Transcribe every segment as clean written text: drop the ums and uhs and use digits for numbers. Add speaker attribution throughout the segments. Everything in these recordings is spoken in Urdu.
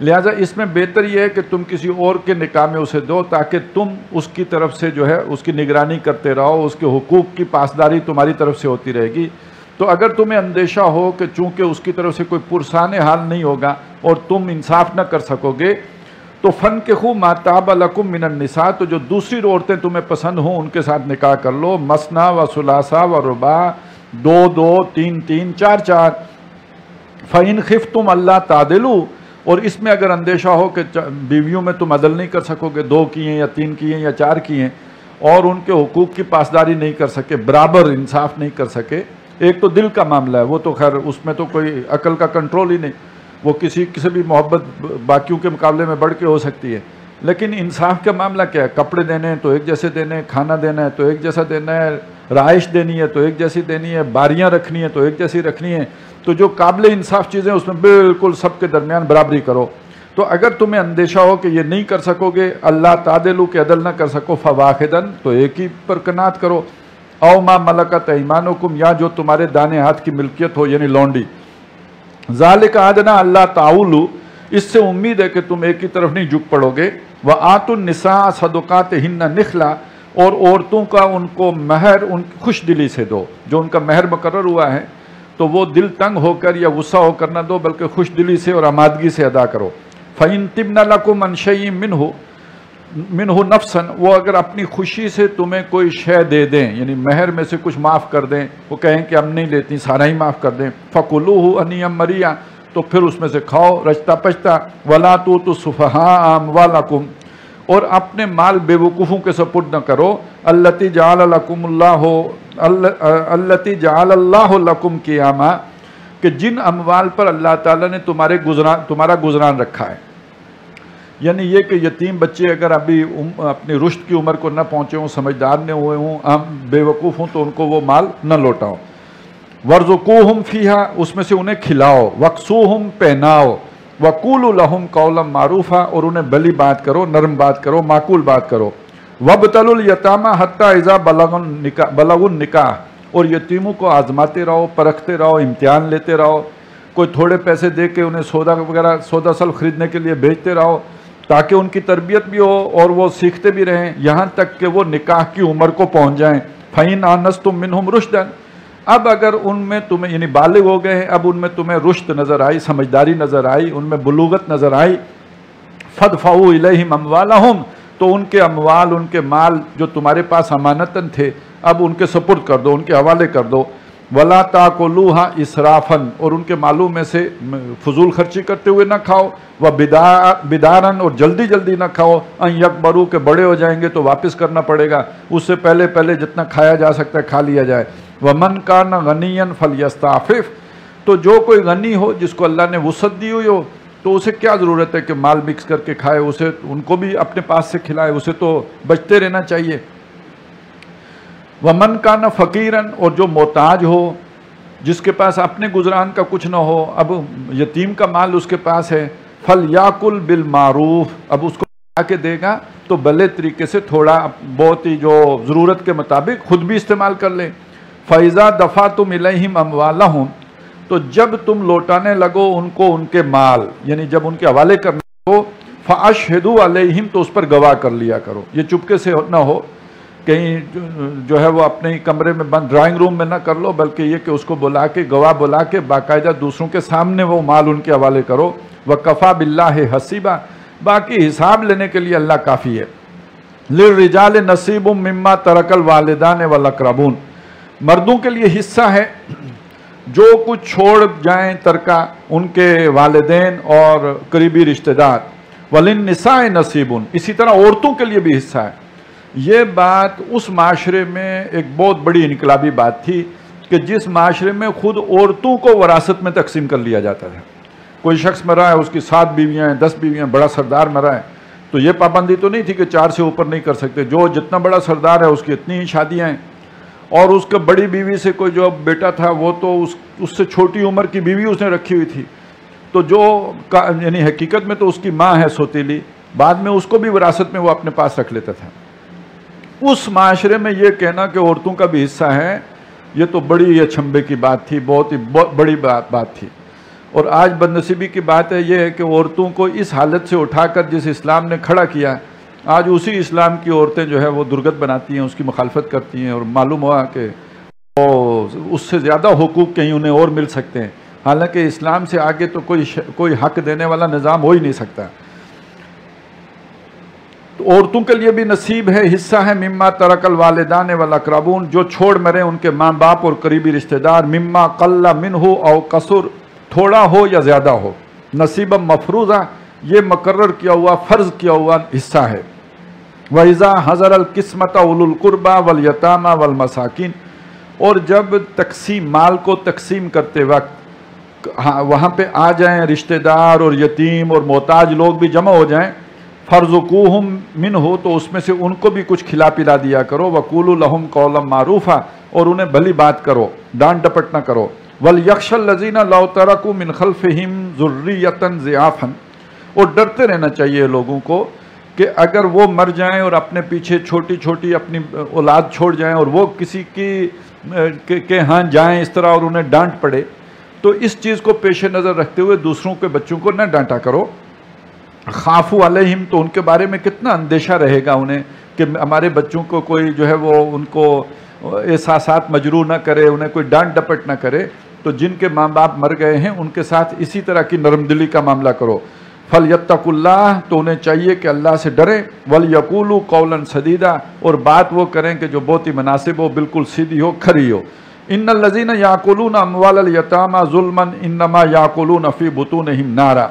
Speaker 1: لہٰذا اس میں بہتر یہ ہے کہ تم کسی اور کے نکاح میں اسے دو تاکہ تم اس کی طرف سے جو ہے اس کی نگرانی کرتے رہو، اس کے حقوق کی پاسداری تمہاری طرف سے ہوتی رہے گی۔ تو اگر تمہیں اندیشہ ہو کہ چونکہ اس کی طرف سے کوئی پرسان حال نہیں ہوگا اور تم انصاف نہ کر سکو گے تو فَانْكِحُوا مَا طَابَ لَكُم مِّنَ النِّسَاءِ، تو جو دوسری عورتیں تمہیں پسند ہوں ان کے ساتھ نکاح کر لو، مثنیٰ و ثلاثہ و رباع، 2 2 3 3 4 4۔ فَإِنْ خِفْتُمْ أَلَّا تَعْدِلُوا، اور اس میں اگر اندیشہ ہو کہ بیویوں میں تم عدل نہیں کر سکو گے، 2 کی ہیں یا 3 کی ہیں یا 4 کی ہیں، اور ان کے حقوق کی پاسداری نہیں کر سکے، برابر انصاف نہیں کر سکے۔ ایک تو دل کا معاملہ ہے، وہ تو خیر اس میں تو کوئی عقل کا کنٹرول ہی نہیں، وہ کسی بھی محبت باقیوں کے مقابلے میں بڑھ کے ہو سکتی ہے، لیکن انصاف کا معاملہ کیا ہے؟ کپڑے دینے ہیں تو ایک جیسے دینے ہیں، کھانا دینا ہے تو ایک جیسا دینا ہے، رہائش دینی ہے تو ایک جیسی دینی ہے، باریاں رکھنی ہے تو ایک جیسی رکھنی ہے، تو جو قابل انصاف چیزیں اس میں بالکل سب کے درمیان برابری کرو۔ تو اگر تمہیں اندیشہ ہو کہ یہ نہیں کر سکو گے، اللہ تعدلوا کہ عدل نہ کر سکو، فواحدن تو ایک ہی پر قناعت کرو، او ما ملکت ایمانکم یا جو تمہارے دانے ہاتھ کی ملکیت ہو یعنی لونڈی، ذالک ادنیٰ اللہ تعولوا، اس سے امید ہے کہ تم ایک ہی طرف نہیں جھک پڑو گے، وآتوا النساء صدقاتہن نخلا، اور عورتوں کا ان کو مہر ان خوش دلی سے دو، جو ان کا مہر مقرر ہوا ہے تو وہ دل تنگ ہو کر یا غصہ ہو کر نہ دو بلکہ خوش دلی سے اور آمادگی سے ادا کرو۔ فَإِن طِبْنَ لَكُمْ عَنْ شَيْءٍ مِّنْهُ نَفْسًا، وہ اگر اپنی خوشی سے تمہیں کوئی شے دے دیں یعنی مہر میں سے کچھ معاف کر دیں، وہ کہیں کہ ہم نہیں لیتی سارا ہی معاف کر دیں، فَكُلُوهُ هَنِيًّا مَرِيًّا، تو پھر اس میں سے کھاؤ رچتا پچتا، وَلَا تُؤْتُوا السُّفَهَاءَ أَمْوَالَكُمْ، اور اپنے مال بے وقوفوں کے سپرد نہ کرو، الَّتِي جَعَلَ اللَّهُ لَكُمْ قِيَامًا، کہ جن اموال پر اللہ تعالیٰ نے تمہارا گزران رکھا ہے، یعنی یہ کہ یتیم بچے اگر ابھی اپنی رشد کی عمر کو نہ پہنچے ہوں، سمجھدار نہ ہوئے ہوں، بے وقوف ہوں، تو ان کو وہ مال نہ لوٹاؤ۔ وَارْزُقُوهُمْ فِيهَا، اس میں سے انہیں کھلاؤ، وَاکْسُوهُمْ پہناؤ، وَقُولُوا لَهُمْ قَوْلًا مَعْرُوفًا، اور انہیں بھلی بات کرو، نرم بات کرو، معقول بات کرو۔ وَابْتَلُوا الْيَتَامَىٰ حَتَّىٰ إِذَا بَلَغُوا النِّکَاحَ، اور یتیموں کو آزماتے رہو، پرکھتے رہو، امتحان لیتے رہو، کوئی تھوڑے پیسے دے کے انہیں سودا سلف خریدنے کے لیے بھیجتے رہو تاکہ ان کی تربیت بھی ہو اور وہ سیکھتے بھی رہیں یہاں تک کہ وہ نکاح کی عمر کو پہنچ جائیں۔ فَإِنْ آنَسْتُم مِّنْهُمْ رُشْدًا، اب اگر ان میں تمہیں یعنی بالغ ہو گئے ہیں، اب ان میں تمہیں رشد نظر آئی، سمجھداری نظر آئی، ان میں بلوغت نظر آئی، فَادْفَعُوا إِلَيْهِمْ أَمْوَالَهُمْ، تو ان کے اموال، ان کے مال جو تمہارے پاس امانتاً تھے اب ان کے سپرد کر دو، ان کے حوالے کر دو۔ وَلَا تَأْكُلُوهَا إِسْرَافًا، اور ان کے مالوں میں سے فضول خرچی کرتے ہوئے نہ کھاؤ، وَبِدَارًا، اور جلدی جلدی نہ کھاؤ، أَن يَكْبَرُوا، کہ بڑے ہو جائیں گے تو واپس کرنا پڑے گا، اس سے پہلے پہلے جتنا کھایا جا سکتا ہے کھا لیا جائے۔ وَمَنْ كَانَ غَنِيًّا فَلْيَسْتَعْفِفْ، تو جو کوئی غنی ہو جس کو اللہ نے وسعت دی ہوئی ہو تو اسے کیا ضرورت ہے کہ مال مکس کر کے کھائے، اسے ان کو بھی اپنے پاس سے کھلائے، اسے تو بچتے رہنا چاہیے۔ وَمَنْ كَانَ فَقِيرًا، اور جو محتاج ہو جس کے پاس اپنے گزران کا کچھ نہ ہو، اب یتیم کا مال اس کے پاس ہے، فَلْيَأْكُلْ بِالْمَعْرُوفِ، اب اس کو کھا کے دے گا تو بھلے طریقے سے تھوڑا بہت ہی جو ضرورت کے مطابق خود بھی استعمال کر لے۔ فَإِذَا دَفَعْتُمْ إِلَيْهِمْ أَمْوَالَهُمْ، تو جب تم لوٹانے لگو ان کو ان کے مال، یعنی جب ان کے حوالے کرنے لگو، فَأَشْهِدُوا عَلَيْهِمْ، تو اس پر گواہ کر لیا کرو، یہ چپکے سے نہ ہو، کہیں جو ہے وہ اپنے ہی کمرے میں بند ڈرائنگ روم میں نہ کر لو، بلکہ یہ کہ اس کو بلا کے گواہ بلا کے باقاعدہ دوسروں کے سامنے وہ مال ان کے حوالے کرو۔ وَكَفَىٰ بِاللَّهِ حَسِيبًا، باقی حساب لینے کے لیے اللہ کافی ہے۔ لِلرِّجَالِ نَصِيبٌ مِّمَّا تَرَكَ الْوَالِدَانِ وَالْأَقْرَبُونَ، مردوں کے لیے حصہ ہے جو کچھ چھوڑ جائیں ترکہ ان کے والدین اور قریبی رشتہ دار۔ وَلِلنِّسَاءِ نَصِيبٌ، اسی طرح عورتوں کے لیے بھی حصہ ہے۔ یہ بات اس معاشرے میں ایک بہت بڑی انقلابی بات تھی کہ جس معاشرے میں خود عورتوں کو وراثت میں تقسیم کر لیا جاتا تھا۔ کوئی شخص مرا ہے، اس کی 7 بیویاں ہیں، 10 بیویاں، بڑا سردار مرا ہے، تو یہ پابندی تو نہیں تھی کہ 4 سے اوپر نہیں کر سکتے، جو جتنا بڑا سردار ہے اس کی اتنی ہی شادیاں ہیں، اور اس کے بڑی بیوی سے کوئی جو بیٹا تھا وہ تو اس سے چھوٹی عمر کی بیوی اس نے رکھی ہوئی تھی، تو جو یعنی حقیقت میں تو اس کی ماں ہے سوتیلی، بعد میں اس کو بھی وراثت میں وہ اپنے پاس رکھ لیتا تھا۔ اس معاشرے میں یہ کہنا کہ عورتوں کا بھی حصہ ہے، یہ تو بڑی اچھمبے کی بات تھی، بہت ہی بڑی بات تھی۔ اور آج بدنصیبی کی بات ہے یہ ہے کہ عورتوں کو اس حالت سے اٹھا کر جس اسلام نے کھڑا کیا، آج اسی اسلام کی عورتیں جو ہے وہ درگت بناتی ہیں، اس کی مخالفت کرتی ہیں، اور معلوم ہوا کہ اس سے زیادہ حقوق کہیں انہیں اور مل سکتے ہیں، حالانکہ اسلام سے آگے تو کوئی حق دینے والا نظام ہو ہی نہیں سکتا۔ تو عورتوں کے لیے بھی نصیب ہے، حصہ ہے مما ترک الوالدان والاقربون، جو چھوڑ مرے ان کے ماں باپ اور قریبی رشتہ دار، مما قل منہ او قصر، تھوڑا ہو یا زیادہ ہو، نصیبا مفروضہ، یہ مقرر کیا ہوا فرض کیا ہوا حصہ ہے۔ وَإِذَا حَضَرَ الْقِسْمَةَ أُولُو الْقُرْبَى وَالْيَتَامَى وَالْمَسَاكِينَ، اور جب تقسیم مال کو تقسیم کرتے وقت وہاں پہ آ جائیں رشتہ دار اور یتیم اور محتاج لوگ بھی جمع ہو جائیں، فَارْزُقُوهُم مِّنْهُ، تو اس میں سے ان کو بھی کچھ کھلا پلا دیا کرو، وَقُولُوا لَهُمْ قَوْلًا مَّعْرُوفًا، اور انہیں بھلی بات کرو، ڈانٹ ڈپٹ نہ کرو۔ وَلْيَخْشَ الَّذِينَ لَوْ تَرَكُوا مِنْ خَلْفِهِمْ ذُرِّيَّةً ضِعَافًا، اور ڈرتے رہنا چاہیے لوگوں کو کہ اگر وہ مر جائیں اور اپنے پیچھے چھوٹی چھوٹی اپنی اولاد چھوڑ جائیں اور وہ کسی کے ہاں جائیں اس طرح اور انہیں ڈانٹ پڑے، تو اس چیز کو پیش نظر رکھتے ہوئے دوسروں کے بچوں کو نہ ڈانٹا کرو۔ خافو علیہم، تو ان کے بارے میں کتنا اندیشہ رہے گا انہیں کہ ہمارے بچوں کو کوئی جو ہے وہ ان کو احساسات مجروح نہ کرے، انہیں کوئی ڈانٹ ڈپٹ نہ کرے۔ تو جن کے ماں باپ مر گئے ہیں ان کے ساتھ اسی طرح کی نرم دلی کا معاملہ کرو۔ فَلْيَتَّقُوا اللَّهَ، تو انہیں چاہیے کہ اللہ سے ڈریں، وَلْيَقُولُوا قَوْلًا سَدِيدًا، اور بات وہ کریں کہ جو بہت ہی مناسب ہو، بالکل سیدھی ہو، کھری ہو۔ إِنَّ الَّذِينَ يَأْكُلُونَ أَمْوَالَ الْيَتَامَى ظُلْمًا إِنَّمَا يَأْكُلُونَ فِي بُطُونِهِمْ نَارًا،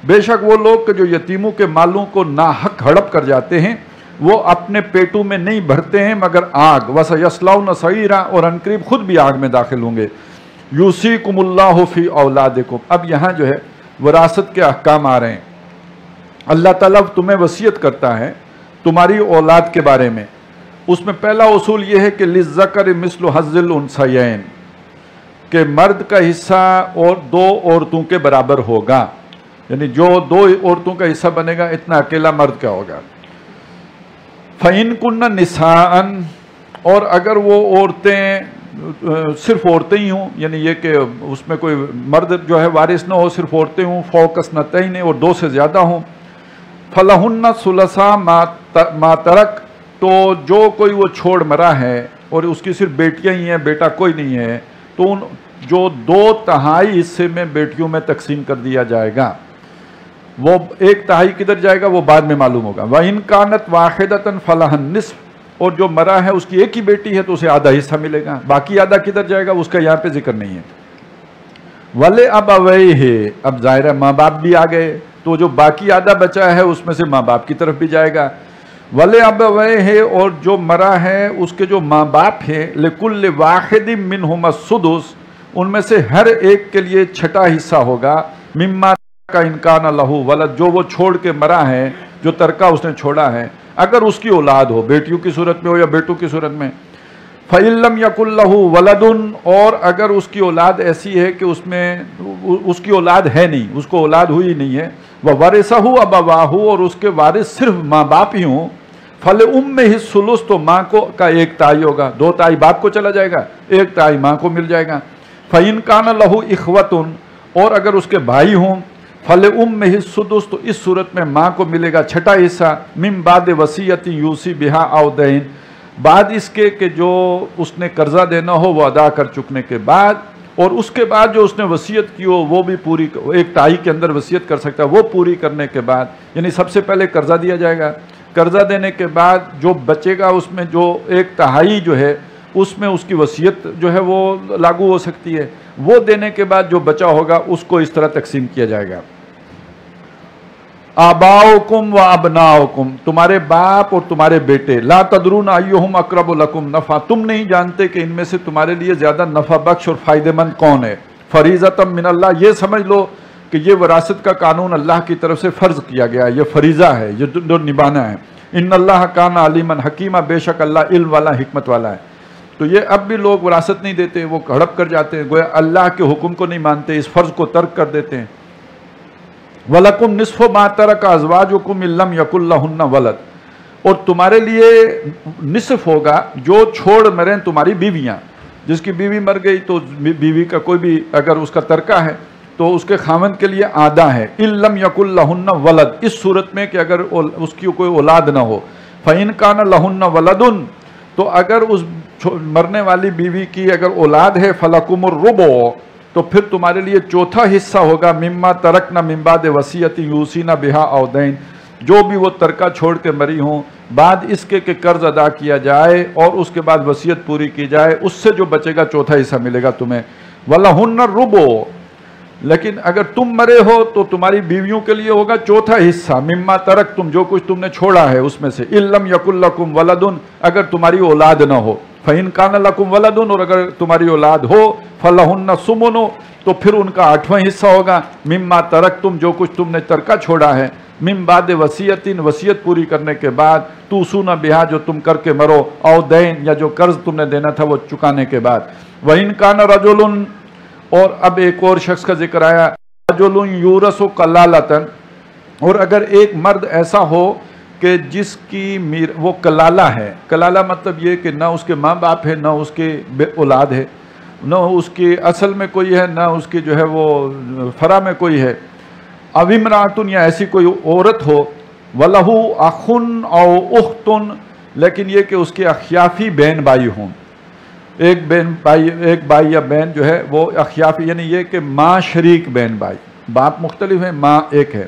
Speaker 1: بے شک وہ لوگ کہ جو یتیموں کے مالوں کو ناحق ہڑپ کر جاتے ہیں، وہ اپنے پیٹوں میں نہیں بھرتے ہیں مگر آگ، وَسَيَصْلَوْنَ سَعِيرًا، اور عنقریب خود بھی آگ میں داخل ہوں گے۔ یوصیکم اللہ فی اولادکم، اب یہاں جو ہے وراثت کے احکام آ رہے ہیں۔ اللہ تعالیٰ تمہیں وصیت کرتا ہے تمہاری اولاد کے بارے میں۔ اس میں پہلا اصول یہ ہے کہ للذکر مثل حظ الانثیین، کہ مرد کا حصہ اور دو عورتوں کے برابر ہوگا، یعنی جو دو عورتوں کا حصہ بنے گا اتنا اکیلا مرد کا ہوگا۔ فَإِن كُنَّ نِسَاءً، اور اگر وہ عورتیں صرف عورتیں ہی ہوں، یعنی یہ کہ اس میں کوئی مرد جو ہے وارث نہ ہو، صرف عورتیں ہوں، فوق اثنتین، اور دو سے زیادہ ہوں، فَلَهُنَّ ثُلُثَا مَا تَرَكَ، تو جو کوئی وہ چھوڑ مرا ہے اور اس کی صرف بیٹیاں ہی ہیں، بیٹا کوئی نہیں ہے، تو ان جو 2/3 حصے میں بیٹیوں میں تقسیم کر دیا جائے گا۔ وہ 1/3 کدھر جائے گا وہ بعد میں معلوم ہوگا۔ وَإِن كَانَتْ وَاحِدَةً فَلَهَا النِّصْفُ، اور جو مرا ہے اس کی ایک ہی بیٹی ہے تو اسے آدھا حصہ ملے گا، باقی آدھا کدھر جائے گا اس کا یہاں پہ ذکر نہیں ہے۔ وَلِأَبَوَيْهِ، اب ظاہر ہے ماں باپ بھی آ گئے، تو جو باقی آدھا بچا ہے اس میں سے ماں باپ کی طرف بھی جائے گا۔ وَلِأَبَوَيْهِ، اور جو مرا ہے اس کے جو ماں باپ ہیں، لِكُلِّ وَاحِدٍ مِّنْهُمَا السُّدُسُ، ان میں سے ہر ایک کے لیے چھٹا حصہ ہوگا، مما کا انکان لہو ولد، جو وہ چھوڑ کے مرا ہے، جو ترکہ اس نے چھوڑا ہے، اگر اس کی اولاد ہو، بیٹیوں کی صورت میں ہو یا بیٹوں کی صورت میں۔ فَإِن لَّمْ يَكُن لَّهُ وَلَدٌ، اور اگر اس کی اولاد ایسی ہے کہ اس میں اس کی اولاد ہے نہیں، اس کو اولاد ہوئی نہیں ہے، وَوَرِثَهُ أَبَوَاهُ، اور اس کے وارث صرف ماں باپ ہی ہوں، فَلِأُمِّهِ الثُّلُثُ، تو ماں کا 1/3 ہوگا، 2/3 باپ کو چلا جائے گا، 1/3 ماں کو مل جائے گا۔ فَإِن كَانَ لَهُ إِخْوَةٌ، اور اگر اس کے بھائی ہوں، فَلِأُمِّهِ السُّدُسُ، تو اس صورت میں ماں کو ملے گا چھٹا حصہ، مِن بَعْدِ وَصِيَّةٍ يُوصِي بِهَا أَوْ دَيْنٍ، بعد اس کے کہ جو اس نے قرضہ دینا ہو وہ ادا کر چکنے کے بعد، اور اس کے بعد جو اس نے وصیت کی ہو وہ بھی پوری، 1/3 کے اندر وصیت کر سکتا ہے، وہ پوری کرنے کے بعد، یعنی سب سے پہلے قرضہ دیا جائے گا، قرضہ دینے کے بعد جو بچے گا اس میں جو 1/3 جو ہے اس میں اس کی وصیت جو ہے وہ لاگو ہو سکتی ہے، وہ دینے کے بعد جو بچا ہوگا اس کو اس طرح تقسیم کیا جائے گا۔ آباؤکم و ابناؤکم، تمہارے باپ اور تمہارے بیٹے، لا تدرون ایہم اقرب لکم نفع، تم نہیں جانتے کہ ان میں سے تمہارے لیے زیادہ نفع بخش اور فائدہ مند کون ہے۔ فریضۃ من اللہ، یہ سمجھ لو کہ یہ وراثت کا قانون اللہ کی طرف سے فرض کیا گیا ہے، یہ فریضہ ہے، یہ جو نبھانا ہے۔ ان اللہ کان علیما حکیما، بے شک اللہ علم والا، حکمت والا ہے۔ تو یہ اب بھی لوگ وراثت نہیں دیتے، وہ ہڑپ کر جاتے ہیں، گویا اللہ کے حکم کو نہیں مانتے، اس فرض کو ترک کر دیتے ہیں۔ وَلَكُمْ نِصْفُ مَا تَرَكَ أَزْوَاجُكُمْ إِن لَّمْ يَكُن لَّهُنَّ وَلَدٌ، اور تمہارے لیے نصف ہوگا جو چھوڑ مریں تمہاری بیویاں، جس کی بیوی مر گئی تو بیوی کا کوئی بھی اگر اس کا ترکہ ہے تو اس کے خاوند کے لیے آدھا ہے، اِلَّمْ يَكُنْ لَهُنَّ وَلَد، اس صورت میں کہ اگر اس کی کوئی اولاد نہ ہو، فَإِنْ كَانَ لَهُنَّ وَلَدٌ، تو اگر اس مرنے والی بیوی کی اگر اولاد ہے، فَلَكُمُ الرُّبُعُ، تو پھر تمہارے لیے چوتھا حصہ ہوگا، مِمَّا تَرَكْنَ مِن بَعْدِ وَصِيَّةٍ يُوصِينَ بِهَا أَوْ دَيْنٍ، جو بھی وہ ترکہ چھوڑ کے مری ہوں بعد اس کے کہ قرض ادا کیا جائے اور اس کے بعد وصیت پوری کی جائے، اس سے جو بچے گا چوتھا حصہ ملے گا تمہیں۔ وَلَهُنَّ الرُّبُعُ، لیکن اگر تم مرے ہو تو تمہاری بیویوں کے لیے ہوگا چوتھا حصہ، مما ترک، تم جو کچھ تم نے چھوڑا ہے اس میں سے، اِلَّمْ يَكُنْ لَكُمْ وَلَدٌ، اگر تمہاری اولاد نہ ہو، فَإِنْ كَانَ لَكُمْ وَلَدٌ، اور اگر تمہاری اولاد ہو، فَلَهُنَّ الثُّمُنُ، تو پھر ان کا 8واں حصہ ہوگا، مما ترک، تم جو کچھ تم نے ترکہ چھوڑا ہے، من بعد وصیت، وصیت پوری کرنے کے بعد، توصون بہا، جو تم کر کے مرو، او دین، یا جو قرض تم نے دینا تھا وہ چکانے کے بعد۔ وَإِنْ كَانَ رَجُلٌ، اور اب ایک اور شخص کا ذکر آیا، رَجُلٌ يُورَثُ کلالۃ، اور اگر ایک مرد ایسا ہو کہ جس کی وہ کلالہ ہے، کلالہ مطلب یہ کہ نہ اس کے ماں باپ ہے، نہ اس کے اولاد ہے، نہ اس کی اصل میں کوئی ہے، نہ اس کی جو ہے وہ فرع میں کوئی ہے، او امرأۃ، یا ایسی کوئی عورت ہو، وَلَهُ أَخٌ أَوْ أُخْتٌ، لیکن یہ کہ اس کے اخیافی بہن بھائی ہوں، ایک بھائی یا بہن جو ہے وہ اخیافی، یعنی یہ کہ ماں شریک بہن بھائی، باپ مختلف ہیں ماں ایک ہے،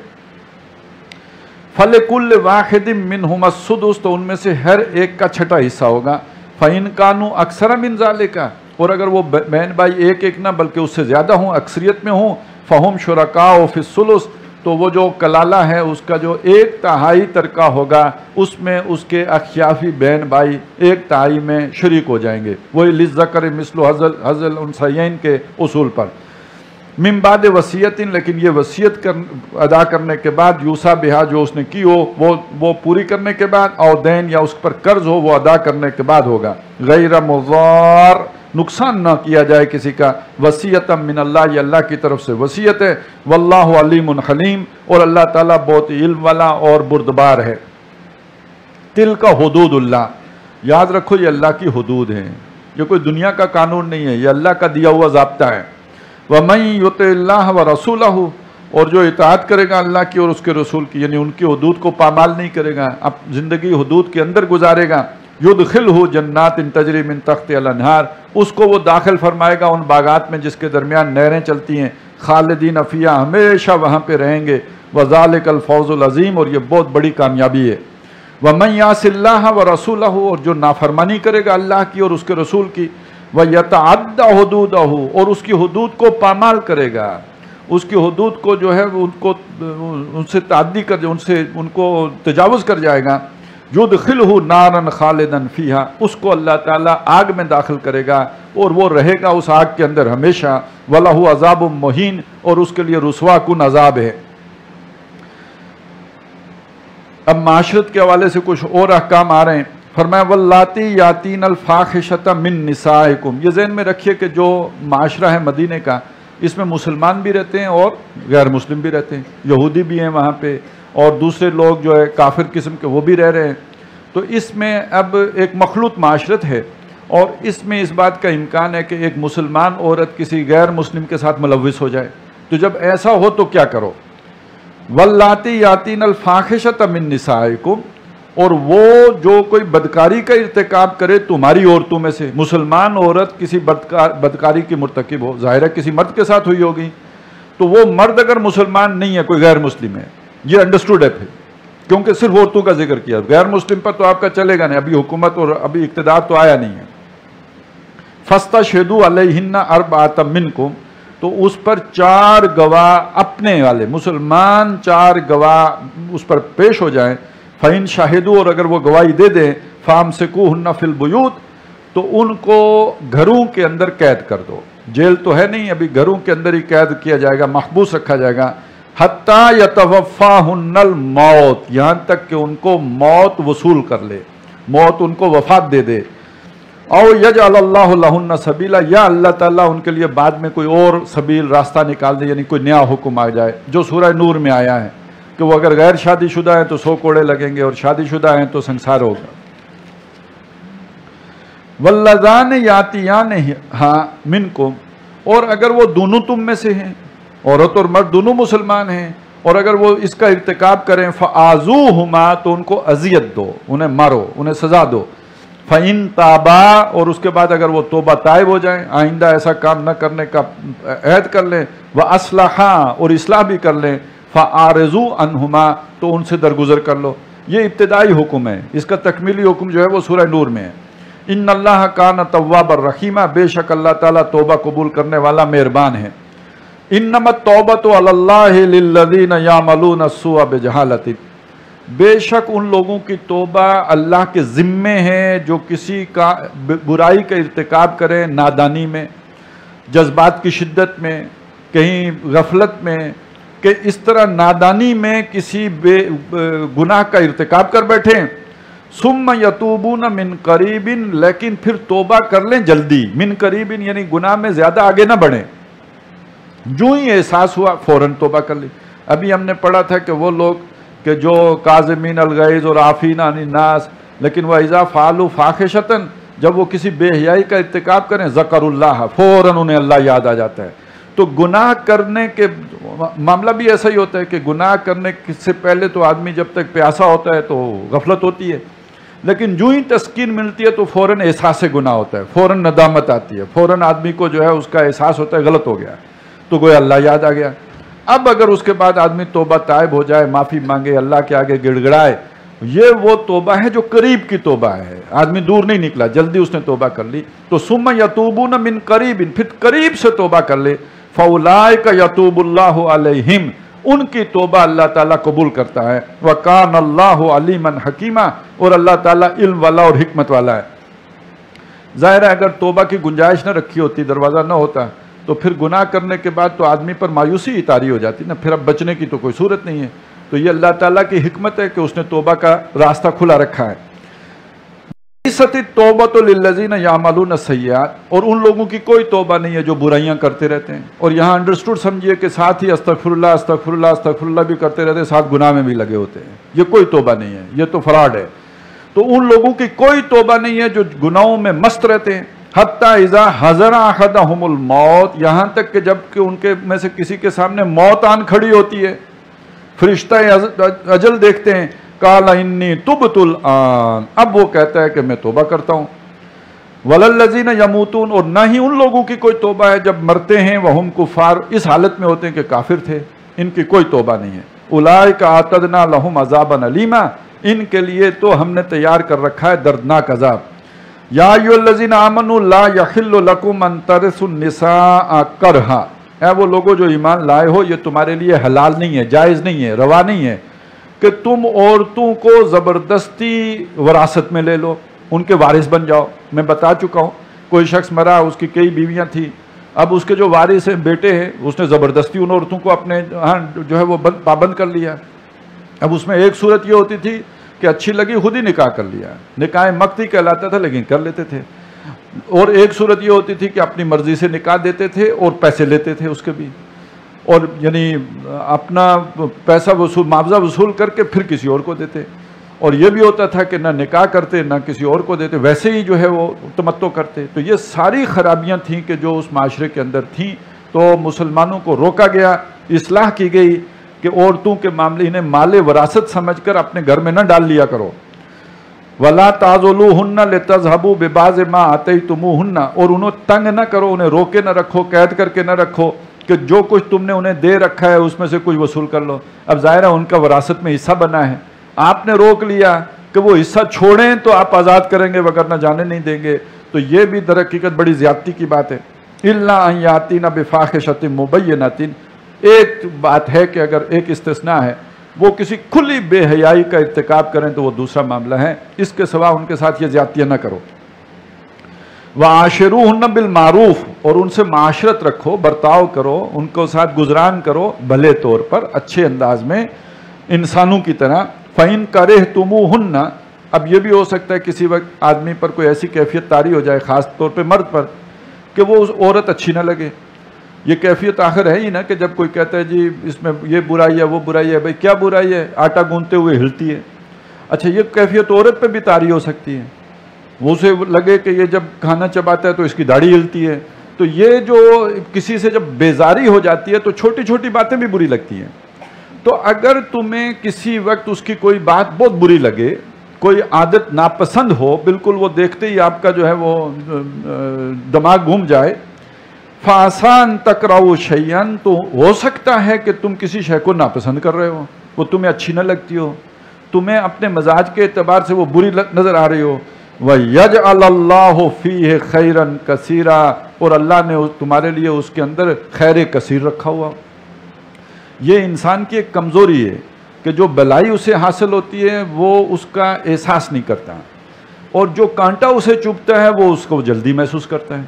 Speaker 1: فَلِكُلِّ وَاحِدٍ مِّنْهُمَا السُّدُسُ، تو ان میں سے ہر ایک کا چھٹا حصہ ہوگا، فَإِنْ كَانُوا أَكْثَرَ مِنْ ذَلِكَ، اور اگر وہ بہن بھائی ایک ایک نہ بلکہ اس سے زیادہ ہوں، اکثریت میں ہوں، فَهُمْ شُرَكَاءُ فِي الثُّلُثِ، تو وہ جو کلالہ ہے اس کا جو 1/3 ترکہ ہوگا، اس میں اس کے اخیافی بہن بھائی 1/3 میں شریک ہو جائیں گے، وہی لِلذَّكَرِ مِثْلُ حَظِّ الْأُنثَيَيْنِ کے اصول پر، من بعد وصیت، لیکن یہ وصیت ادا کرنے کے بعد، یوصا بہا، جو اس نے کی ہو وہ پوری کرنے کے بعد، او دین، یا اس پر قرض ہو وہ ادا کرنے کے بعد ہوگا، غیر مضار، نقصان نہ کیا جائے کسی کا، وصیۃ من اللہ، یہ اللہ کی طرف سے وصیت ہے، واللہ علیم حلیم، اور اللہ تعالیٰ بہت علم والا اور بردبار ہے۔ تلک حدود اللہ، یاد رکھو یہ اللہ کی حدود ہیں، یہ کوئی دنیا کا قانون نہیں ہے، یہ اللہ کا دیا ہوا ضابطہ ہے۔ وَمَن يُطِعِ اللَّهَ وَرَسُولَهُ، اور جو اطاعت کرے گا اللہ کی اور اس کے رسول کی، یعنی ان کی حدود کو پامال نہیں کرے گا، اب زندگی حدود کے اندر گزارے گا، یدخلہ جنات تجری من تحتہا الانہار، اس کو وہ داخل فرمائے گا ان باغات میں جس کے درمیان نہریں چلتی ہیں، خالدین فیہا، ہمیشہ وہاں پہ رہیں گے، وذالک الفوز العظیم، اور یہ بہت بڑی کامیابی ہے۔ وَمَن يَعْصِ اللَّهَ وَرَسُولَهُ، اور جو نافرمانی کرے گا اللہ کی اور اس کے رسول کی، وَيَتَعَدَّ حُدُودَهُ، اور اس کی حدود کو پامال کرے گا، اس کی حدود کو جو ہے ان سے تعدی کر، ان کو تجاوز کر جائے گا، یدخلہ نارا خالدا فیہا، اس کو اللہ تعالیٰ آگ میں داخل کرے گا اور وہ رہے گا اس آگ کے اندر ہمیشہ، وَلَهُ عذاب مہین، اور اس کے لیے رسوا کن عذاب ہے۔ اب معاشرت کے حوالے سے کچھ اور احکام آ رہے ہیں، فرمایا واللاتی یاتین الفاحشۃ من نسائکم، یہ ذہن میں رکھیے کہ جو معاشرہ ہے مدینے کا، اس میں مسلمان بھی رہتے ہیں اور غیر مسلم بھی رہتے ہیں، یہودی بھی ہیں وہاں پہ، اور دوسرے لوگ جو ہے کافر قسم کے وہ بھی رہ رہے ہیں، تو اس میں اب ایک مخلوط معاشرت ہے، اور اس میں اس بات کا امکان ہے کہ ایک مسلمان عورت کسی غیر مسلم کے ساتھ ملوث ہو جائے، تو جب ایسا ہو تو کیا کرو؟ واللاتی یاتین الفاحشۃ من نسائکم، اور وہ جو کوئی بدکاری کا ارتکاب کرے تمہاری عورتوں میں سے، مسلمان عورت کسی بدکاری کی مرتکب ہو، ظاہر ہے کسی مرد کے ساتھ ہوئی ہوگی، تو وہ مرد اگر مسلمان نہیں ہے، کوئی غیر مسلم ہے، یہ انڈرسٹوڈ ہے پھر، کیونکہ صرف عورتوں کا ذکر کیا، غیر مسلم پر تو آپ کا چلے گا نہیں، ابھی حکومت اور ابھی اقتدار تو آیا نہیں ہے۔ فاستشہدوا علیہن اربعۃ منکم، تو اس پر 4 گواہ اپنے والے مسلمان 4 گواہ اس پر پیش ہو جائیں، فَإِن شَهِدُوا، اور اگر وہ گواہی دے دیں، فَأَمْسِكُوهُنَّ فِي الْبُيُوتِ، تو ان کو گھروں کے اندر قید کر دو، جیل تو ہے نہیں، ابھی گھروں کے اندر ہی قید کیا جائے گا، محبوس رکھا جائے گا، حَتَّى يَتَوَفَّاهُنَّ الْمَوْتِ، یہاں تک کہ ان کو موت وصول کر لے، موت ان کو وفات دے دے، او یجعل اللہ لہن سبیلا، یا اللہ تعالیٰ ان کے لیے بعد میں کوئی اور سبیل راستہ نکال دے، یعنی کوئی نیا حکم آ جائے، جو سورہ نور میں آیا ہے کہ وہ اگر غیر شادی شدہ ہیں تو 100 کوڑے لگیں گے، اور شادی شدہ ہیں تو سنسار ہوگا۔ واللذان یاتیانہا منکم، اور اگر وہ دونوں تم میں سے ہیں، عورت اور مرد دونوں مسلمان ہیں، اور اگر وہ اس کا ارتکاب کریں فآذوہما تو ان کو اذیت دو، انہیں مارو، انہیں سزا دو، فَإِن تَابَا اور اس کے بعد اگر وہ توبہ طائب ہو جائیں، آئندہ ایسا کام نہ کرنے کا عہد کر لیں، وَأَصْلَحَا اور اصلاح بھی کر لیں، فَأَعْرِضُوا عَنْهُمَا تو ان سے درگزر کر لو۔ یہ ابتدائی حکم ہے، اس کا تکمیلی حکم جو ہے وہ سورہ نور میں ہے۔ ان اللہ کان تواب الرحیمہ، بے شک اللہ تعالیٰ توبہ قبول کرنے والا مہربان ہے۔ انما التوبۃ علی اللہ للذین یعملون السوء بجہالۃ، بے شک ان لوگوں کی توبہ اللہ کے ذمے ہے جو کسی کا برائی کا ارتکاب کریں نادانی میں، جذبات کی شدت میں، کہیں غفلت میں، کہ اس طرح نادانی میں کسی گناہ کا ارتکاب کر بیٹھیں، ثم یتوبون من قریب لیکن پھر توبہ کر لیں جلدی، من قریب یعنی گناہ میں زیادہ آگے نہ بڑھیں، جو ہی احساس ہوا فوراً توبہ کر لی۔ ابھی ہم نے پڑھا تھا کہ وہ لوگ کہ جو کاظمین الغیظ اور عافین عن الناس، لیکن وَإِذَا فَعَلُوا فَاحِشَةً جب وہ کسی بے حیائی کا ارتکاب کریں ذکر اللہ فوراً انہیں اللہ یاد آ جاتا ہے۔ تو گناہ کرنے کے معاملہ بھی ایسا ہی ہوتا ہے کہ گناہ کرنے سے پہلے تو آدمی جب تک پیاسا ہوتا ہے تو غفلت ہوتی ہے، لیکن جو ہی تسکین ملتی ہے تو فوراً احساس گناہ ہوتا ہے، فوراً ندامت آتی ہے، فوراً آدمی کو جو ہے اس کا احساس ہوتا ہے غلط ہو گیا تو گویا اللہ یاد آ گیا۔ اب اگر اس کے بعد آدمی توبہ طائب ہو جائے، معافی مانگے، اللہ کے آگے گڑ گڑائے، یہ وہ توبہ ہے جو قریب کی توبہ ہے، آدمی دور نہیں نکلا، جلدی اس نے توبہ کر لی۔ تو ثم یتوبون من قریب پھر قریب سے توبہ کر لے، فاولئک یتوب اللہ علیہم ان کی توبہ اللہ تعالیٰ قبول کرتا ہے، وکان اللہ علیما حکیما اور اللہ تعالیٰ علم والا اور حکمت والا ہے۔ ظاہر ہے اگر توبہ کی گنجائش نہ رکھی ہوتی، دروازہ نہ ہوتا، تو پھر گناہ کرنے کے بعد تو آدمی پر مایوسی ہی طاری ہو جاتی نا، پھر اب بچنے کی تو کوئی صورت نہیں ہے۔ تو یہ اللہ تعالیٰ کی حکمت ہے کہ اس نے توبہ کا راستہ کھلا رکھا ہے۔ لَيْسَتِ التَّوْبَةُ لِلَّذِينَ يَعْمَلُونَ السَّيِّئَاتِ اور ان لوگوں کی کوئی توبہ نہیں ہے جو برائیاں کرتے رہتے ہیں، اور یہاں انڈرسٹوڈ سمجھیے کہ ساتھ ہی استغفر اللہ استغفر اللہ استغفر اللہ بھی کرتے رہتے ہیں، ساتھ گناہ میں بھی لگے ہوتے ہیں، یہ کوئی توبہ نہیں ہے، یہ تو فراڈ ہے۔ تو ان لوگوں کی کوئی توبہ نہیں ہے جو گناہوں میں مست رہتے ہیں، حتیٰ اذا حضر احدہم الموت یہاں تک کہ جب کہ ان کے میں سے کسی کے سامنے موت آن کھڑی ہوتی ہے، فرشتہ اجل دیکھتے ہیں، قال انی تبت الآن اب وہ کہتا ہے کہ میں توبہ کرتا ہوں، وللذین یموتون اور نہ ہی ان لوگوں کی کوئی توبہ ہے جب مرتے ہیں وہم کفار اس حالت میں ہوتے ہیں کہ کافر تھے، ان کی کوئی توبہ نہیں ہے۔ اولئک اعتدنا لہم عذابا الیما ان کے لیے تو ہم نے تیار کر رکھا ہے دردناک عذاب۔ یا ایھا الذین آمنوا لا یحل لکم ان ترثوا النساء کرہا اے وہ لوگوں جو ایمان لائے ہو، یہ تمہارے لیے حلال نہیں ہے، جائز نہیں ہے، روا نہیں ہے کہ تم عورتوں کو زبردستی وراثت میں لے لو، ان کے وارث بن جاؤ۔ میں بتا چکا ہوں، کوئی شخص مرا، اس کی کئی بیویاں تھیں، اب اس کے جو وارث ہیں بیٹے ہیں، اس نے زبردستی ان عورتوں کو اپنے ہاں جو ہے وہ پابند کر لیا۔ اب اس میں ایک صورت یہ ہوتی تھی کہ اچھی لگی خود ہی نکاح کر لیا، نکاح مقتی کہلاتا تھا لیکن کر لیتے تھے، اور ایک صورت یہ ہوتی تھی کہ اپنی مرضی سے نکاح دیتے تھے اور پیسے لیتے تھے اس کے بھی، اور یعنی اپنا پیسہ وصول معاوضہ وصول کر کے پھر کسی اور کو دیتے، اور یہ بھی ہوتا تھا کہ نہ نکاح کرتے نہ کسی اور کو دیتے، ویسے ہی جو ہے وہ تمتع کرتے۔ تو یہ ساری خرابیاں تھیں کہ جو اس معاشرے کے اندر تھیں، تو مسلمانوں کو روکا گیا، اصلاح کی گئی کہ عورتوں کے معاملے انہیں مال وراثت سمجھ کر اپنے گھر میں نہ ڈال لیا کرو۔ وَلَا تَعْضُلُوهُنَّ لِتَذْهَبُوا بِبَعْضِ مَا آتَيْتُمُوهُنَّ اور انہیں تنگ نہ کرو، انہیں روکے نہ رکھو، قید کر کے نہ رکھو کہ جو کچھ تم نے انہیں دے رکھا ہے اس میں سے کچھ وصول کر لو۔ اب ظاہر ہے ان کا وراثت میں حصہ بنا ہے، آپ نے روک لیا کہ وہ حصہ چھوڑیں تو آپ آزاد کریں گے وگرنہ جانے نہیں دیں گے، تو یہ بھی در حقیقت بڑی زیادتی کی بات ہے۔ إِلَّا أَن يَأْتِينَ بِفَاحِشَةٍ مُبَيِّنَةٍ ایک بات ہے کہ اگر ایک استثناء ہے، وہ کسی کھلی بے حیائی کا ارتکاب کریں تو وہ دوسرا معاملہ ہے، اس کے سوا ان کے ساتھ یہ زیادتیاں نہ کرو۔ وَعَاشِرُوهُنَّ بِالْمَعْرُوفِ اور ان سے معاشرت رکھو، برتاؤ کرو، ان کو ساتھ گزران کرو بھلے طور پر، اچھے انداز میں، انسانوں کی طرح۔ فَإِن كَرِهْتُمُوهُنَّ اب یہ بھی ہو سکتا ہے کسی وقت آدمی پر کوئی ایسی کیفیت طاری ہو جائے، خاص طور پہ مرد پر، کہ وہ اس عورت اچھی نہ لگے۔ یہ کیفیت آخر ہے ہی نا کہ جب کوئی کہتا ہے جی اس میں یہ برائی ہے وہ برائی ہے، بھائی کیا برائی ہے؟ آٹا گوندتے ہوئے ہلتی ہے۔ اچھا یہ کیفیت عورت پہ بھی طاری ہو سکتی ہے، وہ اسے لگے کہ یہ جب کھانا چباتا ہے تو اس کی داڑھی ہلتی ہے، تو یہ جو کسی سے جب بیزاری ہو جاتی ہے تو چھوٹی چھوٹی باتیں بھی بری لگتی ہیں. تو اگر تمہیں کسی وقت اس کی کوئی بات بہت بری لگے، کوئی عادت ناپسند ہو، بالکل وہ دیکھتے ہی آپ کا جو ہے وہ دماغ گھوم جائے، فَآسَانْ تَكْرَهُ شَيْئًا، تو ہو سکتا ہے کہ تم کسی شے کو ناپسند کر رہے ہو، وہ تمہیں اچھی نہ لگتی ہو، تمہیں اپنے مزاج کے اعتبار سے وہ بری نظر آ رہی ہو. وَيَجْعَلَ اللَّهُ فِيهِ خَيْرًا كَثِيرًا، اور اللہ نے تمہارے لیے اس کے اندر خیر کثیر رکھا ہوا. یہ انسان کی ایک کمزوری ہے کہ جو بلائی اسے حاصل ہوتی ہے وہ اس کا احساس نہیں کرتا، اور جو کانٹا اسے چبھتا ہے وہ اس کو جلدی محسوس کرتا ہے.